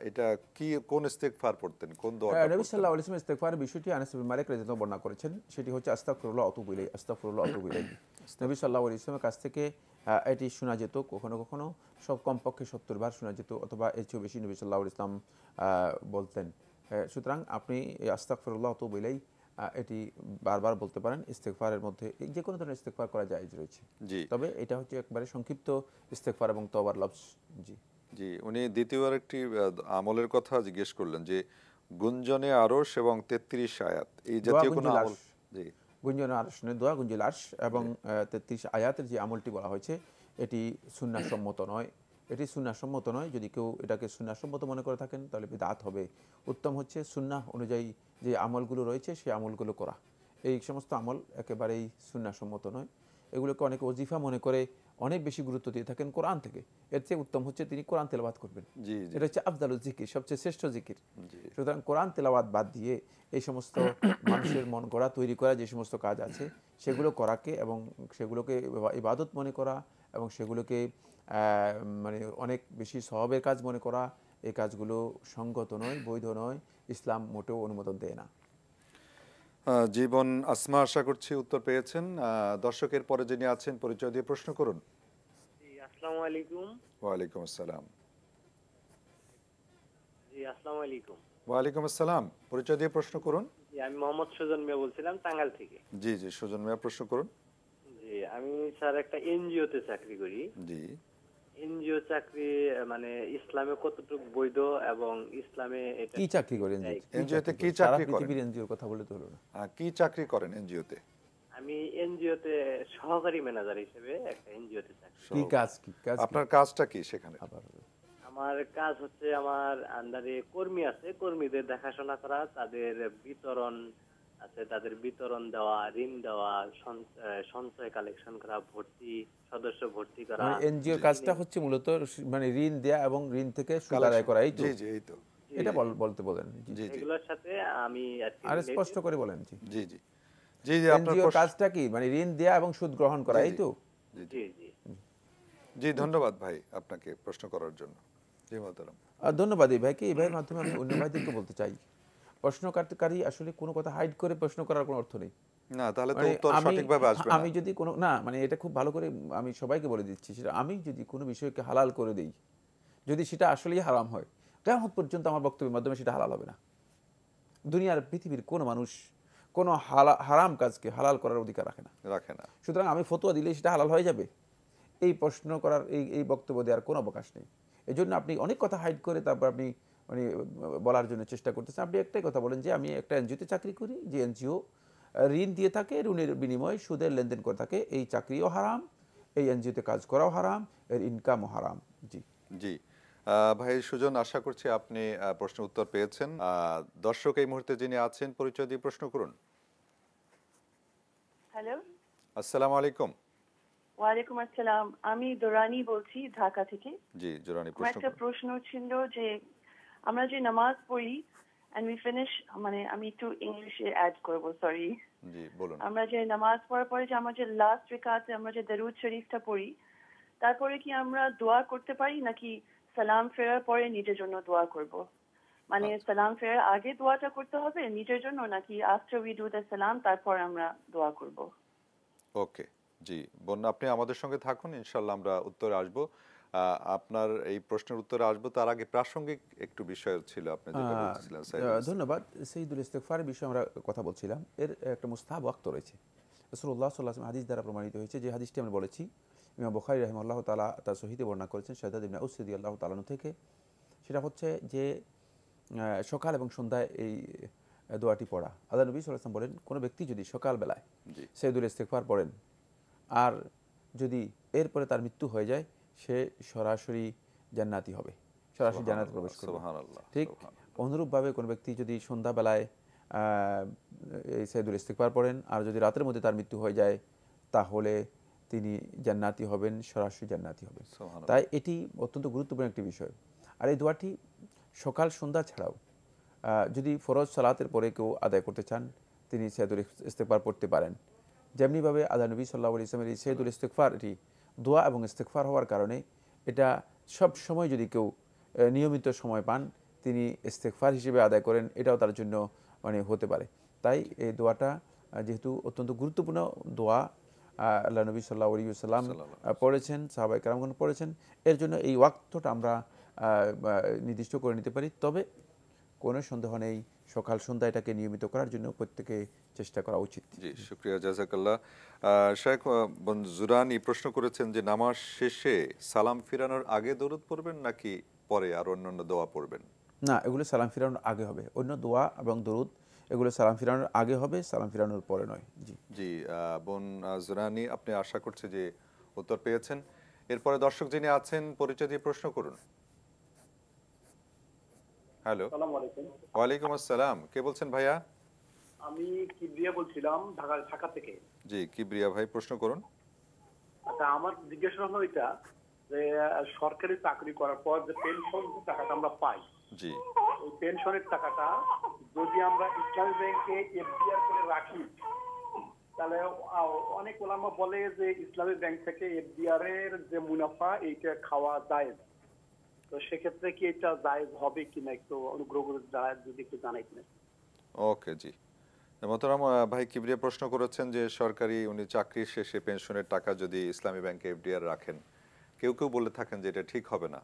এটা কি কোন ইস্তেগফার পড়তেন, কোন দোয়া? নবী সাল্লাল্লাহু আলাইহি ওয়াসাল্লাম ইস্তেগফারের বিষয়টি আনাস ইবনে মালিক রাদিয়াল্লাহু বর্ণনা করেছেন, সেটি হচ্ছে আস্তাগফিরুল্লাহ ওয়া আতুবু ইলাইহি, আস্তাগফিরুল্লাহ ওয়া আতুবু ইলাইহি। নবী সাল্লাল্লাহু আলাইহি ওয়াসাল্লামের কাছ থেকে এটি শোনা যেত, কখনো কখনো সব কমপক্ষে 70 বার শোনা যেত, অথবা এর চেয়েও বেশি নবী সাল্লাল্লাহু আলাইহি ওয়াসাল্লাম বলতেন। সুতরাং আপনি আস্তাগফিরুল্লাহ ওয়া আতুবু ইলাইহি এটি বারবার বলতে পারেন। ইস্তেগফারের মধ্যে যে কোনো ধরনের ইস্তেগফার করা জায়েজ রয়েছে, তবে এটা হচ্ছে একবারে সংক্ষিপ্ত ইস্তেগফার এবং তওবার লফজ। জি জি, উনি দ্বিতীয় আরেকটি আমলের কথা জিজ্ঞেস করলেন যে গুঞ্জনে আরশ এবং 33 আয়াত, এই জাতীয় কোনো আমল? জি, গুঞ্জনে আরশ নয়, দোয়া গুঞ্জিল আরশ এবং 33 আয়াতের যে আমলটি বলা হয়েছে এটি সুন্নাহ সম্মত নয়, এটি সুন্নাহ সম্মত নয়। যদি কেউ এটাকে সুন্নাহ সম্মত মনে করে থাকেন তাহলে বিদআত হবে। উত্তম হচ্ছে সুন্নাহ অনুযায়ী যে আমলগুলো রয়েছে সেই আমলগুলো করা। এই সমস্ত আমল একেবারেই সুন্নাহ সম্মত নয়, এগুলোকে অনেকে ওজিফা মনে করে অনেক বেশি গুরুত্ব দিয়ে থাকেন কোরআন থেকে। এর চেয়ে উত্তম হচ্ছে তিনি কোরআন তেলাওয়াত করবেন, এটা হচ্ছে আফদালুল জিকির, সবচেয়ে শ্রেষ্ঠ জিকির। সুতরাং কোরআন তেলাওয়াত বাদ দিয়ে এই সমস্ত মানুষের মন গড়া তৈরি করা যে সমস্ত কাজ আছে সেগুলো করাকে এবং সেগুলোকে ইবাদত মনে করা এবং সেগুলোকে মানে অনেক বেশি সওয়াবের কাজ মনে করা, এই কাজগুলো সঙ্গত নয়, বৈধ নয়, ইসলাম মোটেও অনুমোদন দেয় না। জীবন আসমা, আশা করছি উত্তর পেয়েছেন। দর্শকের পরে যিনি আছেন পরিচয় দিয়ে প্রশ্ন করুন। আসসালামু আলাইকুম। ওয়ালাইকুম আসসালাম। জি, আসসালামু আলাইকুম। ওয়ালাইকুম আসসালাম, পরিচয় দিয়ে প্রশ্ন করুন। জি, আমি মোহাম্মদ সুজন মিয়া বলছিলাম টাঙ্গাইল থেকে। জি জি, সুজন মিয়া প্রশ্ন করুন। জি, আমি স্যার একটা এনজিও তে চাকরি করি। জি, এনজিও চাকরি মানে ইসলামে কতটুকু বৈধ এবং ইসলামে এটা কি চাকরি করেন? এনজিওতে কি চাকরি করেন? পৃথিবীর এনজিওর কথা বলে তো হলো না। কি চাকরি করেন এনজিওতে? আমি এনজিওতে সহকারী ম্যানেজার হিসেবে একটা এনজিওতে চাকরি। কি কাজ? কি কাজ? আপনার কাজটা কি সেখানে? আমার কাজ হচ্ছে আমার আন্ডারে কর্মী আছে, কর্মীদের দেখাশোনা করা, তাদের বিতরণ আছে, তাদের বিতরণ দেওয়া, ঋণ দেওয়া, সঞ্চয় কালেকশন করা, ভর্তি সদস্য ভর্তি করা। এনজিওর কাজটা হচ্ছে মূলত মানে ঋণ দেয়া এবং ঋণ থেকে সুদ আদায় করা, এই তো? জি জি, এই তো। এটা বলতে বলেন। জি জি, এগুলোর সাথে আমি আর স্পষ্ট করে বলেন। জি জি জি জি জি, আপনার এনজিওর কাজটা কি? মানে ঋণ দেয়া এবং সুদ গ্রহণ করা, এই তো? জি জি জি, ধন্যবাদ ভাই আপনাকে প্রশ্ন করার জন্য। জি মোহতারাম। ধন্যবাদ এই ভাইকে। এই ভাইয়ের মাধ্যমে আমি অন্য ভাইদেরকে বলতে চাই, প্রশ্নকারী আসলে কোনো কথা হাইড করে প্রশ্ন করার কোনো অর্থ নেই। না, তাহলে তো উত্তর সঠিকভাবে আসবে না। আমি যদি কোনো না, মানে এটা খুব ভালো করে আমি সবাইকে বলে দিচ্ছি, সেটা আমি যদি কোনো বিষয়কে হালাল করে দেই, যদি সেটা আসলেই হারাম হয়, কিয়ামত পর্যন্ত আমার বক্তব্যের মাধ্যমে সেটা হালাল হবে না। দুনিয়ার পৃথিবীর কোনো মানুষ কোনো হারাম কাজকে হালাল করার অধিকার রাখে না। সুতরাং আমি ফতোয়া দিলে সেটা হালাল হয়ে যাবে, এই প্রশ্ন করার এই বক্তব্য দেওয়ার কোনো অবকাশ নেই। এই জন্য আপনি অনেক কথা হাইড করে তারপর আপনি মানে বলার জন্য চেষ্টা করতেছেন। আপনি একটাই কথা বলেন যে আমি একটা এনজিওতে চাকরি করি, যে এনজিও ঋণ দিয়ে থাকে, ঋণের বিনিময়ে সুদের লেনদেন করে থাকে, এই চাকরিও হারাম, এই এনজিওতে কাজ করাও হারাম, এর ইনকামও হারাম। জি জি ভাই সুজন, আশা করছি আপনি প্রশ্নের উত্তর পেয়েছেন। দর্শক এই মুহূর্তে যিনি আছেন, পরিচয় দিয়ে প্রশ্ন করুন। হ্যালো, আসসালামু আলাইকুম। ওয়ালাইকুম আসসালাম। আমি দোরানি বলছি, ঢাকা থেকে। জি জোরানি, একটা প্রশ্ন ছিল যে আমরা যে নামাজ পড়ি and we finish, মানে আমি একটু ইংলিশে অ্যাড করব, সরি। জি বলুন। আমরা যে নামাজ পড়ার পরে যে আমরা যে লাস্ট রিকাতে আমরা যে দরুদ শরীফটা পড়ি, তারপরে কি আমরা দোয়া করতে পারি নাকি সালাম ফেরার পরে নিজের জন্য দোয়া করব? মানে সালাম ফেরার আগে দোয়াটা করতে হবে নিজের জন্য, নাকি আফটার উই ডু দ্য সালাম তারপর আমরা দোয়া করব? ওকে, জি বোন, আপনি আমাদের সঙ্গে থাকুন, ইনশাআল্লাহ আমরা উত্তরে আসব। আপনার এই প্রশ্নের উত্তরে আসবো, তার আগে প্রাসঙ্গিক একটু বিষয় ছিল আপনি যেটা বলছিলেন। ধন্যবাদ। সাইয়্যিদুল ইস্তিগফারের বিষয়ে আমরা কথা বলছিলাম। এর একটা মুস্তাহাব ওয়াক্ত রয়েছে, রাসূলুল্লাহ সাল্লাল্লাহু আলাইহি ওয়াসাল্লাম হাদিস দ্বারা প্রমাণিত হয়েছে, যে হাদিসটি আমরা বলেছি ইমাম বুখারী রাহিমাহুল্লাহ তাআলা তার সহিহে বর্ণনা করেছেন শাদাদ ইবনে আউস রাদিয়াল্লাহু তাআলা থেকে। সেটা হচ্ছে যে সকাল এবং সন্ধ্যায় এই দোয়াটি পড়া। আল্লাহ নবী সাল্লাল্লাহু আলাইহি ওয়াসাল্লাম বলেন, কোনো ব্যক্তি যদি সকালবেলায় সাইয়্যিদুল ইস্তিগফার পড়েন আর যদি এরপরে তার মৃত্যু হয়ে যায়, সে সরাসরি জান্নাতি হবে, সরাসরি জান্নাতে প্রবেশ করবে। ঠিক অনুরূপভাবে কোনো ব্যক্তি যদি সন্ধ্যাবেলায় এই সাইয়্যিদুল ইস্তিগফার পড়েন আর যদি রাতের মধ্যে তার মৃত্যু হয়ে যায়, তাহলে তিনি জান্নাতি হবেন, সরাসরি জান্নাতি হবেন। তাই এটি অত্যন্ত গুরুত্বপূর্ণ একটি বিষয়। আর এই দোয়াটি সকাল সন্ধ্যা ছাড়াও যদি ফরজ সালাতের পরে কেউ আদায় করতে চান, তিনি সাইয়্যিদুল ইস্তিগফার পড়তে পারেন। যেমনিভাবে আল্লাহ নবী সাল্লাল্লাহু আলাইহি ওয়াসাল্লামের এই সাইয়্যিদুল ইস্তিগফার, এটি দোয়া এবং ইস্তিগফার হওয়ার কারণে এটা সব সময় যদি কেউ নিয়মিত সময় পান, তিনি ইস্তিগফার হিসেবে আদায় করেন, এটাও তার জন্য মানে হতে পারে। তাই এই দোয়াটা যেহেতু অত্যন্ত গুরুত্বপূর্ণ দোয়া, আল্লাহ নবী সাল্লাল্লাহু আলাইহি ওয়াসাল্লাম পড়েছেন, সাহাবায়ে কেরামগণ পড়েছেন, এর জন্য এই ওয়াক্তটা আমরা নির্দিষ্ট করে নিতে পারি। তবে কোনো সন্দেহ নেই, সকাল সন্ধ্যা এটাকে নিয়মিত করার জন্য প্রত্যেকে চেষ্টা করা উচিত। জি শুকরিয়া, জাযাকাল্লাহ। শেখ জুরানি প্রশ্ন করেছেন যে নামাজ শেষে সালাম ফিরানোর আগে দরুদ পড়বেন নাকি পরে আর অন্যান্য দোয়া পড়বেন? না, এগুলো সালাম ফিরানোর আগে হবে। অন্য দোয়া এবং দরুদ এগুলো সালাম ফিরানোর আগে হবে, সালাম ফিরানোর পরে নয়। জি জি বোন জুরানি, আপনি আশা করছি যে উত্তর পেয়েছেন। এরপরে দর্শক যিনি আছেন, পরিচয় দিয়ে প্রশ্ন করুন। হ্যালো, আসসালামু আলাইকুম। ওয়ালাইকুম আসসালাম, কে বলছেন ভাইয়া? আমি কিবরিয়া বলছিলাম, ঢাকা থেকে। জি কিবরিয়া ভাই, প্রশ্ন করুন। আচ্ছা, আমার জিজ্ঞাসা হলো এটা যে সরকারি চাকরি করার পর যে পেনশন টাকাটা আমরা পাই, জি ওই পেনশনের টাকাটা যদি আমরা ইসলামী ব্যাংকে এফডিআর করে রাখি, তাহলে অনেক ওলামা বলে যে ইসলামী ব্যাংক থেকে এফডিআর এর যে মুনাফা এইটা খাওয়া জায়েজ। তো সেক্ষেত্রে কি এটা জায়েজ হবে কিনা একটু অনুগ্রহ করে যদি একটু জানাইতেন। ওকে জি, মোহতারাম ভাই কিবরিয়া প্রশ্ন করেছেন যে সরকারি উনি চাকরি শেষে পেনশনের টাকা যদি ইসলামী ব্যাংকে এফডিআর রাখেন, কেউ কেউ বলে থাকেন যে এটা ঠিক হবে না,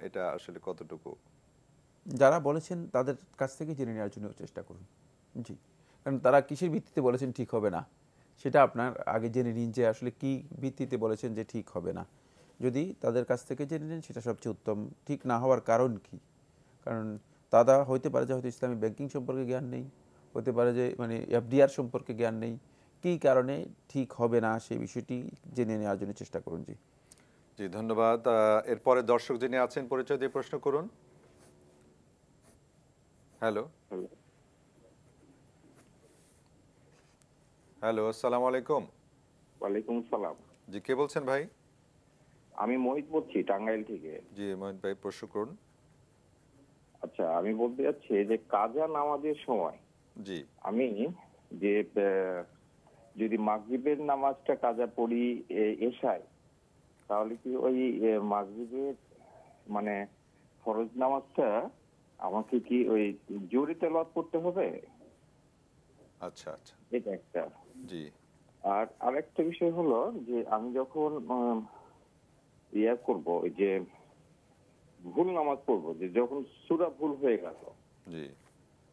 এটা আসলে কতটুকু? যারা বলেছেন তাদের কাছ থেকে জেনে নেওয়ার জন্য চেষ্টা করুন। জি, কারণ তারা কিসের ভিত্তিতে বলেছেন ঠিক হবে না, সেটা আপনার আগে জেনে নিন যে আসলে কি ভিত্তিতে বলেছেন যে ঠিক হবে না। যদি তাদের কাছ থেকে জেনে নেন সেটা সবচেয়ে উত্তম। ঠিক না হওয়ার কারণ কি? কারণ তারা হইতে পারে যে হয়তো ইসলামী ব্যাংকিং সম্পর্কে জ্ঞান নেই, হতে পারে যে মানে এফডিআর সম্পর্কে জ্ঞান নেই, কী কারণে ঠিক হবে না সেই বিষয়টি জেনে নেওয়ার জন্য চেষ্টা করুন। জি জি জি ধন্যবাদ। এরপরে দর্শক যিনি আছেন পরিচয় দিয়ে প্রশ্ন করুন। হ্যালো হ্যালো, আসসালামু আলাইকুম। ওয়ালাইকুম সালাম। জি, কে বলছেন ভাই? আমি মোহিত বলছি টাঙ্গাইল থেকে। জি মোহিত ভাই, প্রশ্ন করুন। আচ্ছা, আমি বলতে যাচ্ছি যে কাজা নামাজের সময় জি আমি যে যদি মাগরিবের নামাজটা কাজা পড়ি এশায়, তাহলে কি ওই মাগরিবের মানে ফরজ নামাজটা আমাকে কি ওই জোরে তেলাওয়াত করতে হবে? আচ্ছা আচ্ছা, এটা একটা। জি। আর আরেকটা বিষয় হলো যে আমি যখন ইয়া করব, ওই যে ভুল নামাজ পড়বো, যে যখন সূরা ভুল হয়ে গেল, জি,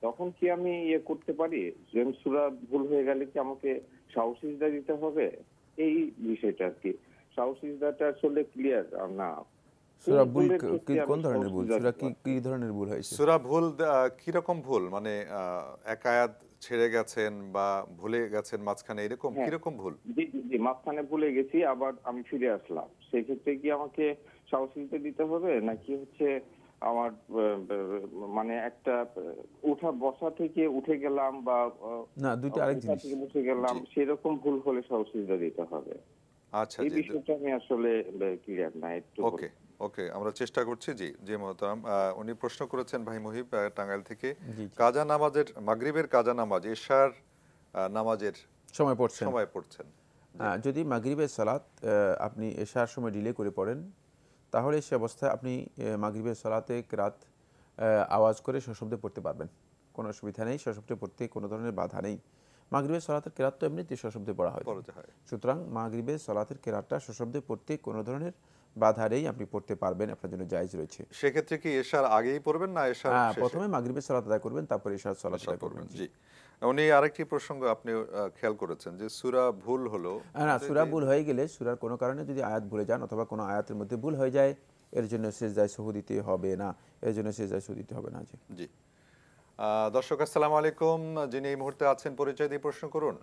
তখন কি আমি ইয়ে করতে পারি যে সূরা ভুল হয়ে গেলে কি আমাকে সাহু সিজদা দিতে হবে? এই বিষয়টা আর কি। সাহু সিজদাটা আসলে ক্লিয়ার না। সূরা ভুল কোন ধরনের ভুল? সূরা কি ধরনের ভুল হয়েছে? সূরা ভুল কি রকম ভুল? মানে এক আয়াত ছেড়ে গেছেন বা ভুলে গেছেন মাঝখানে, এরকম কি রকম ভুল? জি জি জি, মাঝখানে ভুলে গেছি, আবার আমি ফিরে আসলাম, সেই ক্ষেত্রে কি আমাকে সাহু সিজদা দিতে হবে নাকি হচ্ছে আমার মানে একটা উঠা বসা থেকে উঠে গেলাম বা না, দুটো আরেক জিনিস, থেকে উঠে গেলাম, সেরকম ভুল হলে সাহু সিজদা দিতে হবে? আচ্ছা, এই বিষয়টা আমি আসলে ক্লিয়ার না একটু। ওকে ওকে, আমরা চেষ্টা করছি। জি জি মোহতারাম, উনি প্রশ্ন করেছেন ভাই মুহিব টাঙ্গাইল থেকে, কাজা নামাজের, মাগরিবের কাজা নামাজ এশার নামাজের সময় পড়ছেন। যদি মাগরিবের সালাত আপনি এশার সময় ডিলে করে পড়েন, তাহলে সে অবস্থায় আপনি মাগরিবের সালাতে কেরাত আওয়াজ করে সশব্দে পড়তে পারবেন, কোনো অসুবিধা নেই, সশব্দে পড়তে কোনো ধরনের বাধা নেই। মাগরিবের সালাতের কেরাত তো এমনিতে সশব্দে পড়া হয়, সুতরাং মাগরিবের সালাতের কেরাতটা সশব্দে পড়তে কোনো ধরনের বাধা নেই, আপনি পড়তে পারবেন, আপনার জন্য জায়েজ রয়েছে। সেক্ষেত্রে কি এশার আগেই পড়বেন না এশার শেষে? প্রথমে মাগরিবের সালাত আদায় করবেন, তারপর এশার সালাত আদায় করবেন। জি। উনি আরেকটি প্রসঙ্গ আপনি খেয়াল করেছেন যে সূরা ভুল হলো, না, সূরা ভুল হয়ে গেলে সূরার কোনো কারণে যদি আয়াত ভুলে যান অথবা কোনো আয়াতের মধ্যে ভুল হয়ে যায়, এর জন্য সিজদায়ে সাহু দিতে হবে না, এর জন্য সিজদায়ে সাহু দিতে হবে না। জি জি। দর্শক আসসালামু আলাইকুম, যিনি এই মুহূর্তে আছেন পরিচয় দিয়ে প্রশ্ন করুন।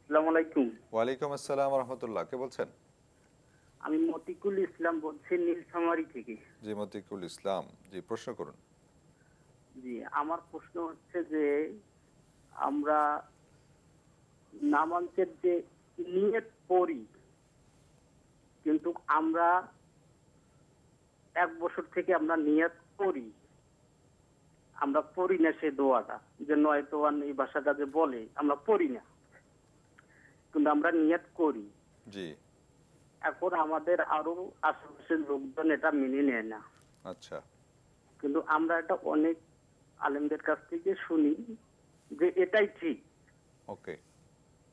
আসসালামু আলাইকুম। ওয়ালাইকুম আসসালাম ওয়া রাহমাতুল্লাহ, কে বলছেন? আমি মতিকুল ইসলাম বলছি নীলফামারী থেকে। জি মতিকুল ইসলাম, জি প্রশ্ন করুন। জি, আমার প্রশ্ন হচ্ছে যে আমরা নামাজের যে নিয়ত পড়ি, কিন্তু আমরা 1 বছর থেকে আমরা নিয়ত করি, আমরা পড়ি না সেই দোয়াটা, যে নয়তোয়ান এই ভাষাটা যে বলে আমরা পড়ি না, কিন্তু আমরা নিয়ত করি। জি। এখন আমাদের আরো আশেপাশের লোকজন এটা মেনে নেয় না। আচ্ছা। কিন্তু আমরা এটা অনেক আলেমদের কাছ থেকে শুনি যে এটাই ঠিক। ওকে।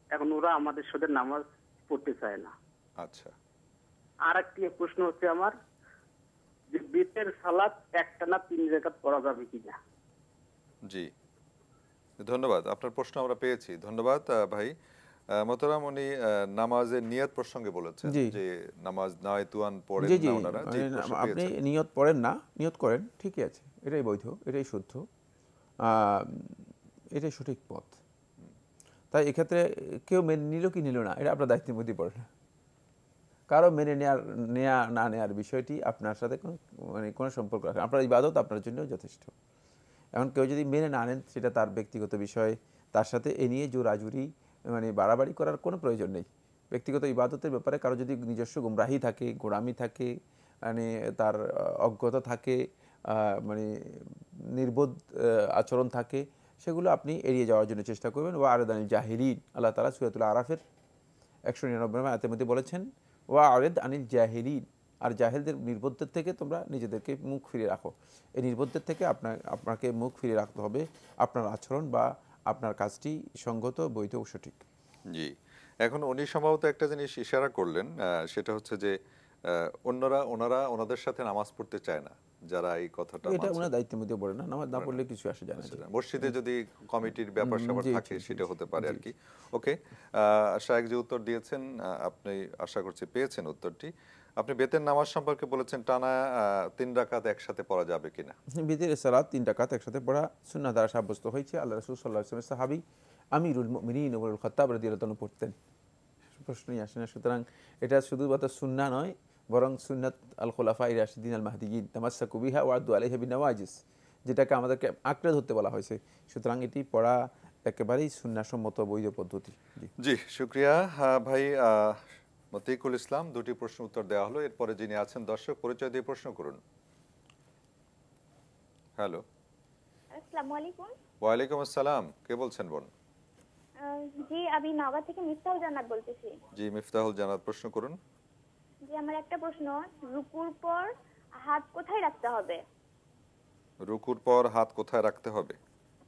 এখন ওরা আমাদের সাথে নামাজ পড়তে চায় না। আচ্ছা। আর একটি প্রশ্ন হচ্ছে আমার, যে বিতের সালাত একটানা 3 রাকাত পড়া যাবে কিনা? জি ধন্যবাদ, আপনার প্রশ্ন আমরা পেয়েছি, ধন্যবাদ ভাই। মোহতারাম, উনি নামাজের নিয়ত প্রসঙ্গে বলেছেন যে নামাজ নায়তুয়ান পড়েন না ওনারা। জি, আপনি নিয়ত পড়েন না, নিয়ত করেন, ঠিকই আছে, এটাই বৈধ, এটাই শুদ্ধ, এটাই সঠিক পথ। তাই এক্ষেত্রে কেউ মেনে নিল কি নিল না, এটা আপনার দায়িত্বের মধ্যে পড়ে না। কারো মেনে নেয়া না নেয়ার বিষয়টি আপনার সাথে কোনো সম্পর্ক রাখে, আপনার ইবাদত আপনার জন্য যথেষ্ট। এখন কেউ যদি মেনে না নেন, সেটা তার ব্যক্তিগত বিষয়, তার সাথে এ নিয়ে জোরাজুরি বাড়াবাড়ি করার কোনো প্রয়োজন নেই। ব্যক্তিগত ইবাদতের ব্যাপারে কারো যদি নিজস্ব গুমরাহি থাকে, গোড়ামি থাকে, তার অজ্ঞতা থাকে, নির্বোধ আচরণ থাকে, সেগুলো আপনি এড়িয়ে যাওয়ার জন্য চেষ্টা করবেন। ওয়া আরিদানিল জাহিলিন, আল্লাহ তাআলা সূরাতুল আরাফের 199 আয়াতের মধ্যে বলেছেন, ওয়া আরিদ আনিল জাহিলিন, আর জাহেলদের, নির্বোধদের থেকে তোমরা নিজেদেরকে মুখ ফিরিয়ে রাখো। এই নির্বোধদের থেকে আপনাকে মুখ ফিরিয়ে রাখতে হবে, আপনার আচরণ বা আপনার কাজটি সঙ্গত, বৈধ ও সঠিক। জি। এখন উনি সম্ভবত একটা জিনিস ইশারা করলেন, সেটা হচ্ছে যে ওনারা ওনাদের সাথে নামাজ পড়তে চায় না, যারা এই কথাটা, এটা ওনার দায়িত্বের মধ্যে পড়ে না, নামাজ না পড়লে কিছু আসে যায় না। মসজিদে যদি কমিটির ব্যাপার স্যাপার থাকে সেটা হতে পারে আর কি। ওকে, শায়েখ যে উত্তর দিয়েছেন, আপনি আশা করছি পেয়েছেন উত্তরটি। আপনি বেতের নামাজ সম্পর্কে বলেছেন টানা 3 রাকাত একসাথে পড়া যাবে কিনা। বেতের সালাত 3 রাকাত একসাথে পড়া সুন্নাহ দ্বারা সাব্যস্ত হয়েছে। আল্লাহ রাসূল সাল্লাল্লাহু আলাইহি ওয়াসাল্লাম সাহাবী আমিরুল মুমিনিন ওমর খাত্তাব রাদিয়াল্লাহু আনহু পড়তেন, প্রশ্নই আসে না। সুতরাং এটা শুধুমাত্র সুন্নাহ নয়, বরং সুন্নাত আল খুলাফা রাশিদিন আল মাহদিয়িন তামাসসাকু বিহা ওয়া আদু আলাইহা বিনাওয়াজিস, যেটাকে আমাদেরকে আঁকড়ে ধরতে বলা হয়েছে। সুতরাং এটি পড়া একেবারেই সুন্নাহসম্মত বৈধ পদ্ধতি। জি, শুকরিয়া ভাই মতিকুল ইসলাম। দুটি প্রশ্ন উত্তর দেওয়া হলো। এরপরে যিনি আছেন দর্শক, পরিচয় দিয়ে প্রশ্ন করুন। হ্যালো, আসসালামু আলাইকুম। ওয়ালাইকুম আসসালাম, কে বলছেন বোন? জি, আমি নওগাঁ থেকে মিফতাহুল জান্নাত বলতেছি। জি, মিফতাহুল জান্নাত, প্রশ্ন করুন। জি, আমার একটা প্রশ্ন, রুকুর পর হাত কোথায় রাখতে হবে? রুকুর পর হাত কোথায় রাখতে হবে?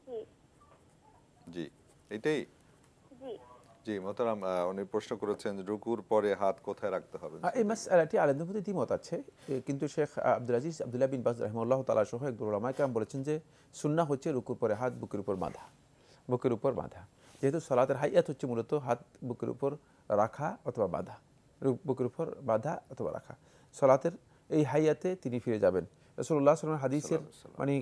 জি জি, এটাই। জি জি মোহতারাম, উনি প্রশ্ন করেছেন রুকুর পরে হাত কোথায় রাখতে হবে। এই মাসআলাটি আলেমদের মধ্যে দ্বিমত আছে, কিন্তু শেখ আব্দুল আজিজ আব্দুল্লাহ বিন বাজ রাহিমাহুল্লাহ তাআলা সহ একদল উলামায়ে কেরাম বলেছেন যে সুন্নাহ হচ্ছে রুকুর পরে হাত বুকের উপর বাঁধা, বুকের উপর বাঁধা। যেহেতু সালাতের হাইয়াত হচ্ছে মূলত হাত বুকের উপর রাখা অথবা বাঁধা, বুকের উপর বাঁধা অথবা রাখা। সালাতের এই হাইয়াতে তিনি ফিরে যাবেন। রাসূলুল্লাহ সাল্লাল্লাহু আলাইহি ওয়াসাল্লাম হাদিসের মানে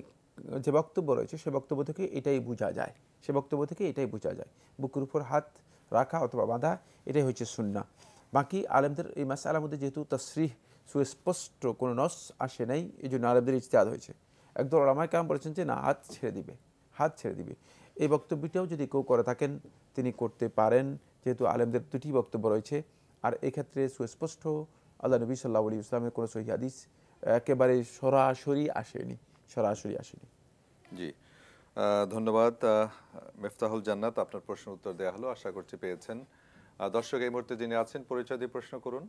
যে বক্তব্য রয়েছে সে বক্তব্য থেকে এটাই বোঝা যায়, বুকের উপর হাত রাখা অথবা বাঁধা, এটাই হচ্ছে সুন্নাহ। বাকি আলেমদের এই মাসআলার মধ্যে যেহেতু তাসরিহ সুস্পষ্ট কোনো নস আসে নাই, এই জন্য আলেমদের ইজতিহাদ হয়েছে। একদল উলামায়ে কেরাম বলেছেন যে না, হাত ছেড়ে দিবে। এই বক্তব্যটাও যদি কেউ করে থাকেন তিনি করতে পারেন, যেহেতু আলেমদের দুটি বক্তব্য রয়েছে। আর এক্ষেত্রে সুস্পষ্ট আল্লাহ নবী সাল্লাল্লাহু আলাইহি ওয়াসাল্লামের কোনো সহিহ হাদিস একেবারে সরাসরি আসেনি। জি, ধন্যবাদ মিফতাহুল জান্নাত, আপনার প্রশ্ন উত্তর দেওয়া হলো, আশা করছি পেয়েছেন। দর্শক এই মুহূর্তে যিনি আছেন পরিচয় দিয়ে প্রশ্ন করুন।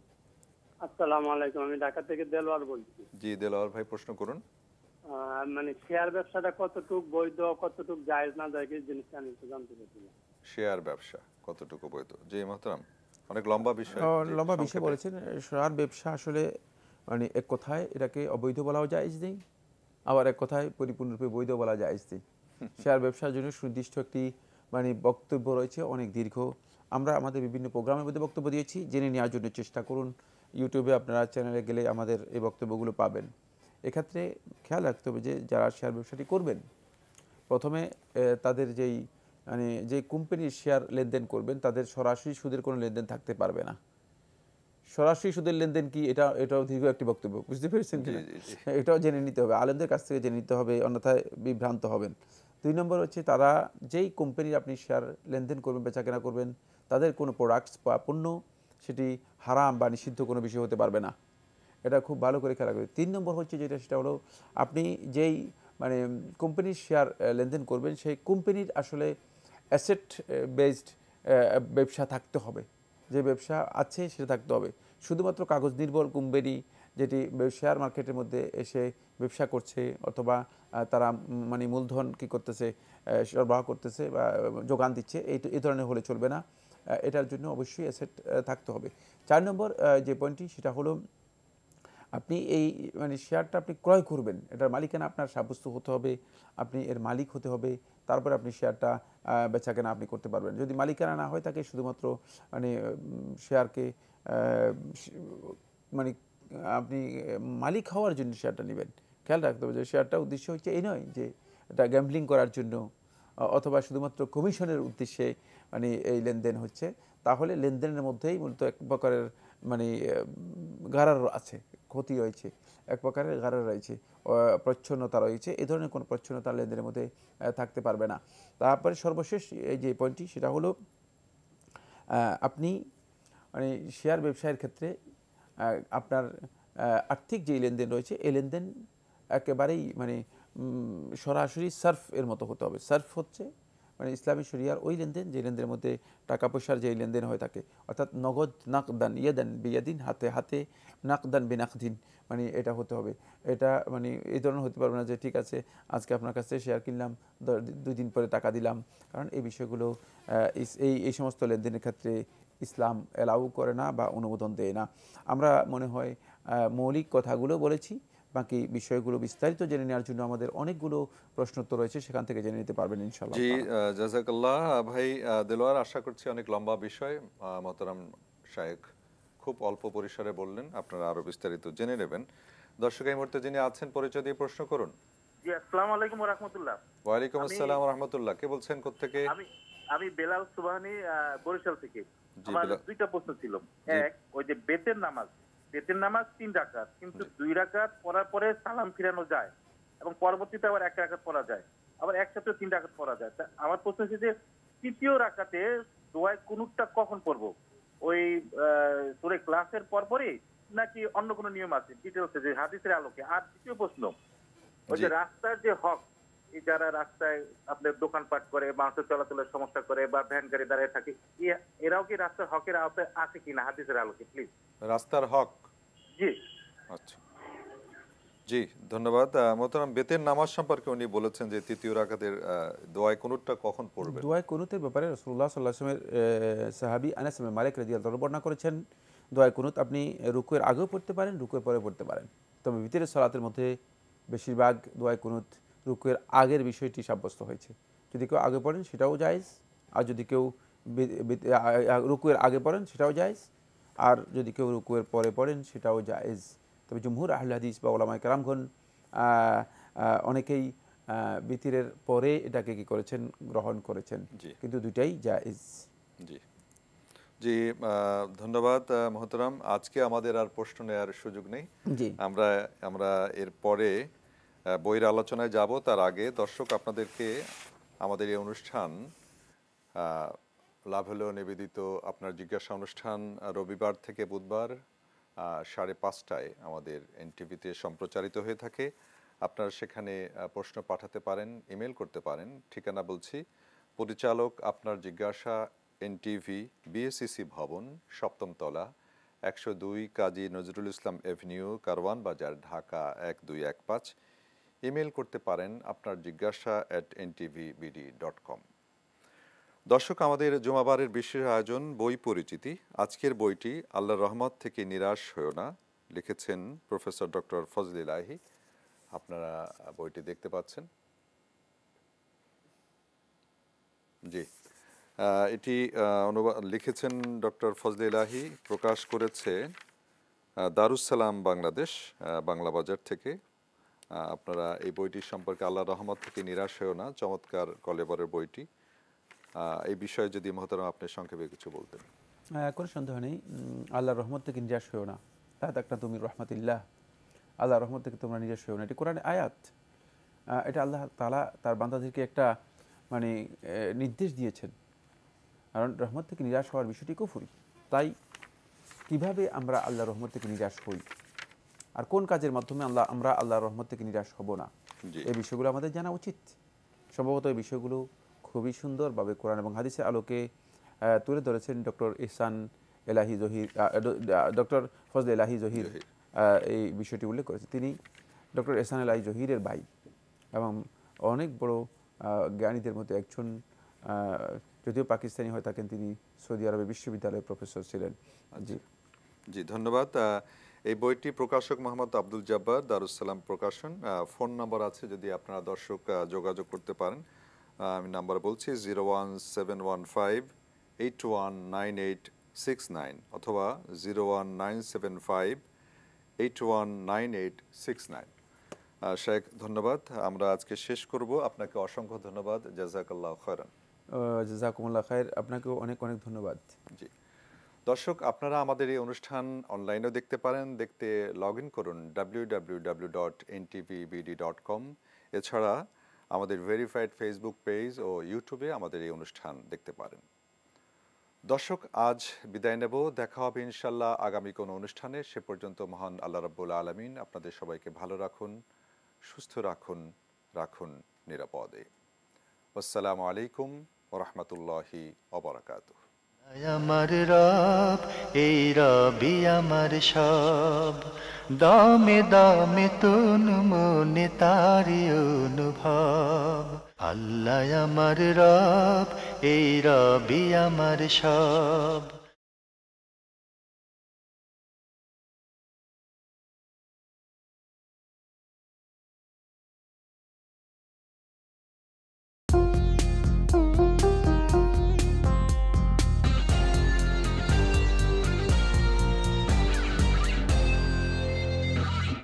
আসসালামু আলাইকুম, আমি ঢাকা থেকে দেলোয়ার বলছি। জি দেলোয়ার ভাই, প্রশ্ন করুন। মানে শেয়ার ব্যবসাটা কতটুকু বৈধ, কতটুকু জায়েজ না জায়েজ এই জিনিসটা আমি একটু জানতে চাইছিলাম। শেয়ার ব্যবসা কতটুকু বৈধ? জি মোহতারাম, অনেক লম্বা বিষয় বলেছেন। শেয়ার ব্যবসা আসলে মানে এক কথায় এটাকে অবৈধ বলাও জায়েজ নেই, আবার এক কথায় পরিপূর্ণরূপে বৈধ বলা জায়েজ নেই। শেয়ার ব্যবসার জন্য সুনির্দিষ্ট একটি মানে বক্তব্য রয়েছে, অনেক দীর্ঘ। আমরা আমাদের বিভিন্ন প্রোগ্রামের মধ্যে বক্তব্য দিয়েছি, জেনে নেওয়ার জন্য চেষ্টা করুন। ইউটিউবে আপনারা চ্যানেলে গেলে আমাদের এই বক্তব্যগুলো পাবেন। এক্ষেত্রে খেয়াল রাখতে হবে যে যারা শেয়ার ব্যবসাটি করবেন, প্রথমে তাদের মানে যে কোম্পানির শেয়ার লেনদেন করবেন তাদের সরাসরি সুদের কোনো লেনদেন থাকতে পারবে না। সরাসরি সুদের লেনদেন কি, এটাও দীর্ঘ একটি বক্তব্য, বুঝতে পেরেছেন কি? এটাও জেনে নিতে হবে, আলেমদের কাছ থেকে জেনে নিতে হবে, অন্যথায় বিভ্রান্ত হবেন। 2 নম্বর হচ্ছে তারা যেই কোম্পানির আপনি শেয়ার লেনদেন করবেন, বেচাকেনা করবেন, তাদের কোনো প্রোডাক্টস বা পণ্য সেটি হারাম বা নিষিদ্ধ কোনো বিষয় হতে পারবে না। এটা খুব ভালো করে খেয়াল রাখবেন। 3 নম্বর হচ্ছে সেটা হলো আপনি যেই মানে কোম্পানির শেয়ার লেনদেন করবেন সেই কোম্পানির আসলে অ্যাসেট বেসড ব্যবসা থাকতে হবে, যে ব্যবসা আছে সেটা থাকতে হবে। শুধুমাত্র কাগজ নির্ভর কোম্পানি যেটি শেয়ার মার্কেটের মধ্যে এসে ব্যবসা করছে অথবা তারা মানে মূলধন কী করতেছে, সরবরাহ করতেছে বা যোগান দিচ্ছে, এই ধরনের হলে চলবে না। এটার জন্য অবশ্যই অ্যাসেট থাকতে হবে। 4 নম্বর যে পয়েন্টটি সেটা হলো আপনি এই মানে শেয়ারটা আপনি ক্রয় করবেন, এটার মালিকানা আপনার সাব্যস্ত হতে হবে, আপনি এর মালিক হতে হবে, তারপরে আপনি শেয়ারটা বেচাকেনা আপনি করতে পারবেন। যদি মালিকানা না হয় তাকে শুধুমাত্র মানে শেয়ারকে মানে আপনি মালিক হওয়ার জন্য শেয়ারটা নেবেন। খেয়াল রাখতে হবে যে শেয়ারটা উদ্দেশ্য হচ্ছে এই নয় যে এটা গ্যাম্বলিং করার জন্য অথবা শুধুমাত্র কমিশনের উদ্দেশ্যে মানে এই লেনদেন হচ্ছে, তাহলে লেনদেনের মধ্যেই মূলত এক প্রকারের মানে গারার আছে, ক্ষতি রয়েছে, এক প্রকারের গারার রয়েছে, প্রচ্ছন্নতা রয়েছে। এই ধরনের কোনো প্রচ্ছন্নতা লেনদেনের মধ্যে থাকতে পারবে না। তারপরে সর্বশেষ এই যে পয়েন্টটি সেটা হলো আপনি মানে শেয়ার ব্যবসায়ের ক্ষেত্রে আপনার আর্থিক যে লেনদেন রয়েছে এই লেনদেন একেবারেই মানে সরাসরি সার্ফ এর মতো হতে হবে। সার্ফ হচ্ছে মানে ইসলামী শরিয়ার ওই লেনদেন যে লেনদেনের মধ্যে টাকা পয়সার যে লেনদেন হয়ে থাকে, অর্থাৎ নগদ নাকদান, ইয়াদান বিয়াদিন, হাতে হাতে, নাকদান বিনাকদিন, মানে এটা হতে হবে। এটা মানে এই ধরনের হতে পারবে না যে ঠিক আছে আজকে আপনার কাছে শেয়ার কিনলাম 2 দিন পরে টাকা দিলাম, কারণ এই বিষয়গুলো এই সমস্ত লেনদেনের ক্ষেত্রে ইসলাম অ্যালাউ করে না বা অনুমোদন দেয় না। আমরা মনে হয় মৌলিক কথাগুলো বলেছি, বাকি বিষয়গুলো বিস্তারিত জেনে নেওয়ার জন্য আমাদের অনেকগুলো প্রশ্নোত্তর রয়েছে, সেখান থেকে জেনে নিতে পারবেন ইনশাআল্লাহ। জি জাযাকাল্লাহ ভাই দেলোয়ার, আশা করছি অনেক লম্বা বিষয় মোহতারাম শায়েখ খুব অল্প পরিসরে বললেন, আপনারা আরো বিস্তারিত জেনে নেবেন। দর্শক এই মুহূর্তে যিনি আছেন পরিচয় দিয়ে প্রশ্ন করুন। জি আসসালামু আলাইকুম ওয়া রাহমাতুল্লাহ। ওয়া আলাইকুম আসসালাম ওয়া রাহমাতুল্লাহ, কে বলছেন কোথা থেকে? আমি বেলাল সুবহানী বরিশাল থেকে। আমার 2টা প্রশ্ন ছিল। এক, ওই যে বেতের নামাজ বেতের নামাজ 3 রাকাত, কিন্তু 2 রাকাত পড়ার পরে সালাম ফিরানো যায় এবং পরবর্তীতে আবার 1 রাকাত পড়া যায়, আবার একসাথে 3 রাকাত পড়া যায়। তা আমার প্রশ্ন হচ্ছে যে তৃতীয় রাকাতে দোয়ায়ে কুনুতটা কখন পড়বো? ওই সূরা ক্লাসের পরপরই নাকি অন্য কোনো নিয়ম আছে ডিটেইলসে, যে হাদিসের আলোকে? আর দ্বিতীয় প্রশ্ন, ওই যে রাস্তার যে হক, এই যারা রাস্তায় আপনার দোকানপাট করে, মানুষের চলাচলের সমস্যা করে বা ভ্যান গাড়ি দাঁড়িয়ে থাকে, এরাও কি রাস্তার হকের আওতায় আছে কিনা হাদিসের আলোকে প্লিজ? রাস্তার হক, জি আচ্ছা জি ধন্যবাদ। মোহতারাম, বেতের নামাজ সম্পর্কে উনি বলেছেন যে তৃতীয় রাকাতের দোয়ায়ে কুনুতটা কখন পড়বেন? দোয়ায়ে কুনুতের ব্যাপারে রাসূলুল্লাহ সাল্লাল্লাহু আলাইহি ওয়াসাল্লামের সাহাবী আনাস ইবনে মালিক রাদিয়াল্লাহু আনহু বর্ণনা করেছেন দোয়ায়ে কুনুত আপনি রুকুয়ের আগেও পড়তে পারেন, রুকুয়ের পরে পড়তে পারেন। তবে ভিতরের সালাতের মধ্যে বেশিরভাগ দোয়ায়ে কুনুত রুকুয়ের আগের বিষয়টি সাব্যস্ত হয়েছে। যদি কেউ আগে পড়েন সেটাও জায়েজ, আর যদি কেউ রুকুয়ের আগে পড়েন সেটাও জায়েজ, আর যদি কেউ রুকুয়ের পরে পড়েন সেটাও জায়েজ। তবে জমহুর আহলে হাদিস বা উলামায়ে কেরামগণ অনেকেই বিতিরের পরে এটাকে কি করেছেন, গ্রহণ করেছেন, কিন্তু দুইটাই জায়েজ। জি জি ধন্যবাদ মোহতারাম। আজকে আমাদের আর প্রশ্ন নেওয়ার সুযোগ নেই, আমরা এর পরে বইয়ের আলোচনায় যাব। তার আগে দর্শক আপনাদেরকে আমাদের এই অনুষ্ঠান লাভ হলেও নিবেদিত আপনার জিজ্ঞাসা অনুষ্ঠান রবিবার থেকে বুধবার 5:30টায় আমাদের এনটিভিতে সম্প্রচারিত হয়ে থাকে। আপনারা সেখানে প্রশ্ন পাঠাতে পারেন, ইমেল করতে পারেন। ঠিকানা বলছি, পরিচালক আপনার জিজ্ঞাসা, এনটিভি, বিএসসিসি ভবন, 7ম তলা, 102 কাজী নজরুল ইসলাম এভিনিউ, কারওয়ান বাজার, ঢাকা 1215। ইমেল করতে পারেন আপনার জিজ্ঞাসা @ntvbd.com। দর্শক, আমাদের জুমাবারের বিশেষ আয়োজন বই পরিচিতি। আজকের বইটি আল্লাহর রহমত থেকে নিরাশ হয়েও না, লিখেছেন প্রফেসর ডক্টর ফজলে ইলাহি। আপনারা বইটি দেখতে পাচ্ছেন। জি, এটি লিখেছেন ডক্টর ফজলে ইলাহি, প্রকাশ করেছে দারুস সালাম বাংলাদেশ, বাংলা বাজার থেকে। আপনারা এই বইটি সম্পর্কে, আল্লাহর রহমত থেকে নিরাশ হয়েও না, চমৎকার কলেবরের বইটি। এই বিষয়ে যদি মহতারাম আপনি সংক্ষেপে কিছু বলতেন। কোনো সন্দেহ নেই, আল্লাহর রহমত থেকে নিরাশ হয়েও না, তা একটা তুমি রহমতুল্লাহ, আল্লাহর রহমত থেকে তোমরা নিরাশ হয়েও না, এটি কোরআনে আয়াত। এটা আল্লাহ তাআলা তার বান্দাদেরকে একটা মানে নির্দেশ দিয়েছেন, কারণ রহমত থেকে নিরাশ হওয়ার বিষয়টি কুফরি। তাই কিভাবে আমরা আল্লাহর রহমত থেকে নিরাশ হই আর কোন কাজের মাধ্যমে আমরা আল্লাহর রহমত থেকে নিরাশ হব না, এই বিষয়গুলো আমাদের জানা উচিত। সম্ভবত এই বিষয়গুলো খুবই সুন্দরভাবে কোরআন এবং হাদিসের আলোকে তুলে ধরেছেন ডক্টর ইহসান এলাহি জহির, ডক্টর ফজলে এলাহি জহির এই বিষয়টি উল্লেখ করেছেন। তিনি ডক্টর ইহসান এলাহি জহিরের ভাই এবং অনেক বড় জ্ঞানীদের মধ্যে একজন, যদিও পাকিস্তানি হয়ে থাকেন, তিনি সৌদি আরবের বিশ্ববিদ্যালয়ের প্রফেসর ছিলেন। জি জি ধন্যবাদ। এই বইটি প্রকাশক মোহাম্মদ আব্দুল জব্বার, দারুস সালাম প্রকাশন। ফোন নাম্বার আছে, যদি আপনারা দর্শক যোগাযোগ করতে পারেন। আমি নাম্বার বলছি 01715819869 অথবা 01975819869। শেখ ধন্যবাদ। আমরা আজকে শেষ করব। আপনাকে অসংখ্য ধন্যবাদ। জাযাকাল্লাহ খায়রান। জাযাকুমুল্লাহ খায়র। আপনাকেও অনেক অনেক ধন্যবাদ। জি দর্শক, আপনারা আমাদের এই অনুষ্ঠান অনলাইনেও দেখতে পারেন। দেখতে লগ ইন করুন www.ntvbd.com। এছাড়া আমাদের ভেরিফাইড ফেসবুক পেজ ও ইউটিউবে আমাদের এই অনুষ্ঠান দেখতে পারেন। দর্শক, আজ বিদায় নেব। দেখা হবে ইনশাল্লাহ আগামী কোনো অনুষ্ঠানে। সে পর্যন্ত মহান আল্লাহ রাব্বুল আলামিন আপনাদের সবাইকে ভালো রাখুন, সুস্থ রাখুন, রাখুন নিরাপদে। আসসালামু আলাইকুম ওয়া রাহমাতুল্লাহি ওয়া বারাকাতুহু। আমার রব, এই রবি আমার সব, দামে দামে তুন মনে তারি অনুভব। আল্লাহ আমার রব, এই রবি আমার সব।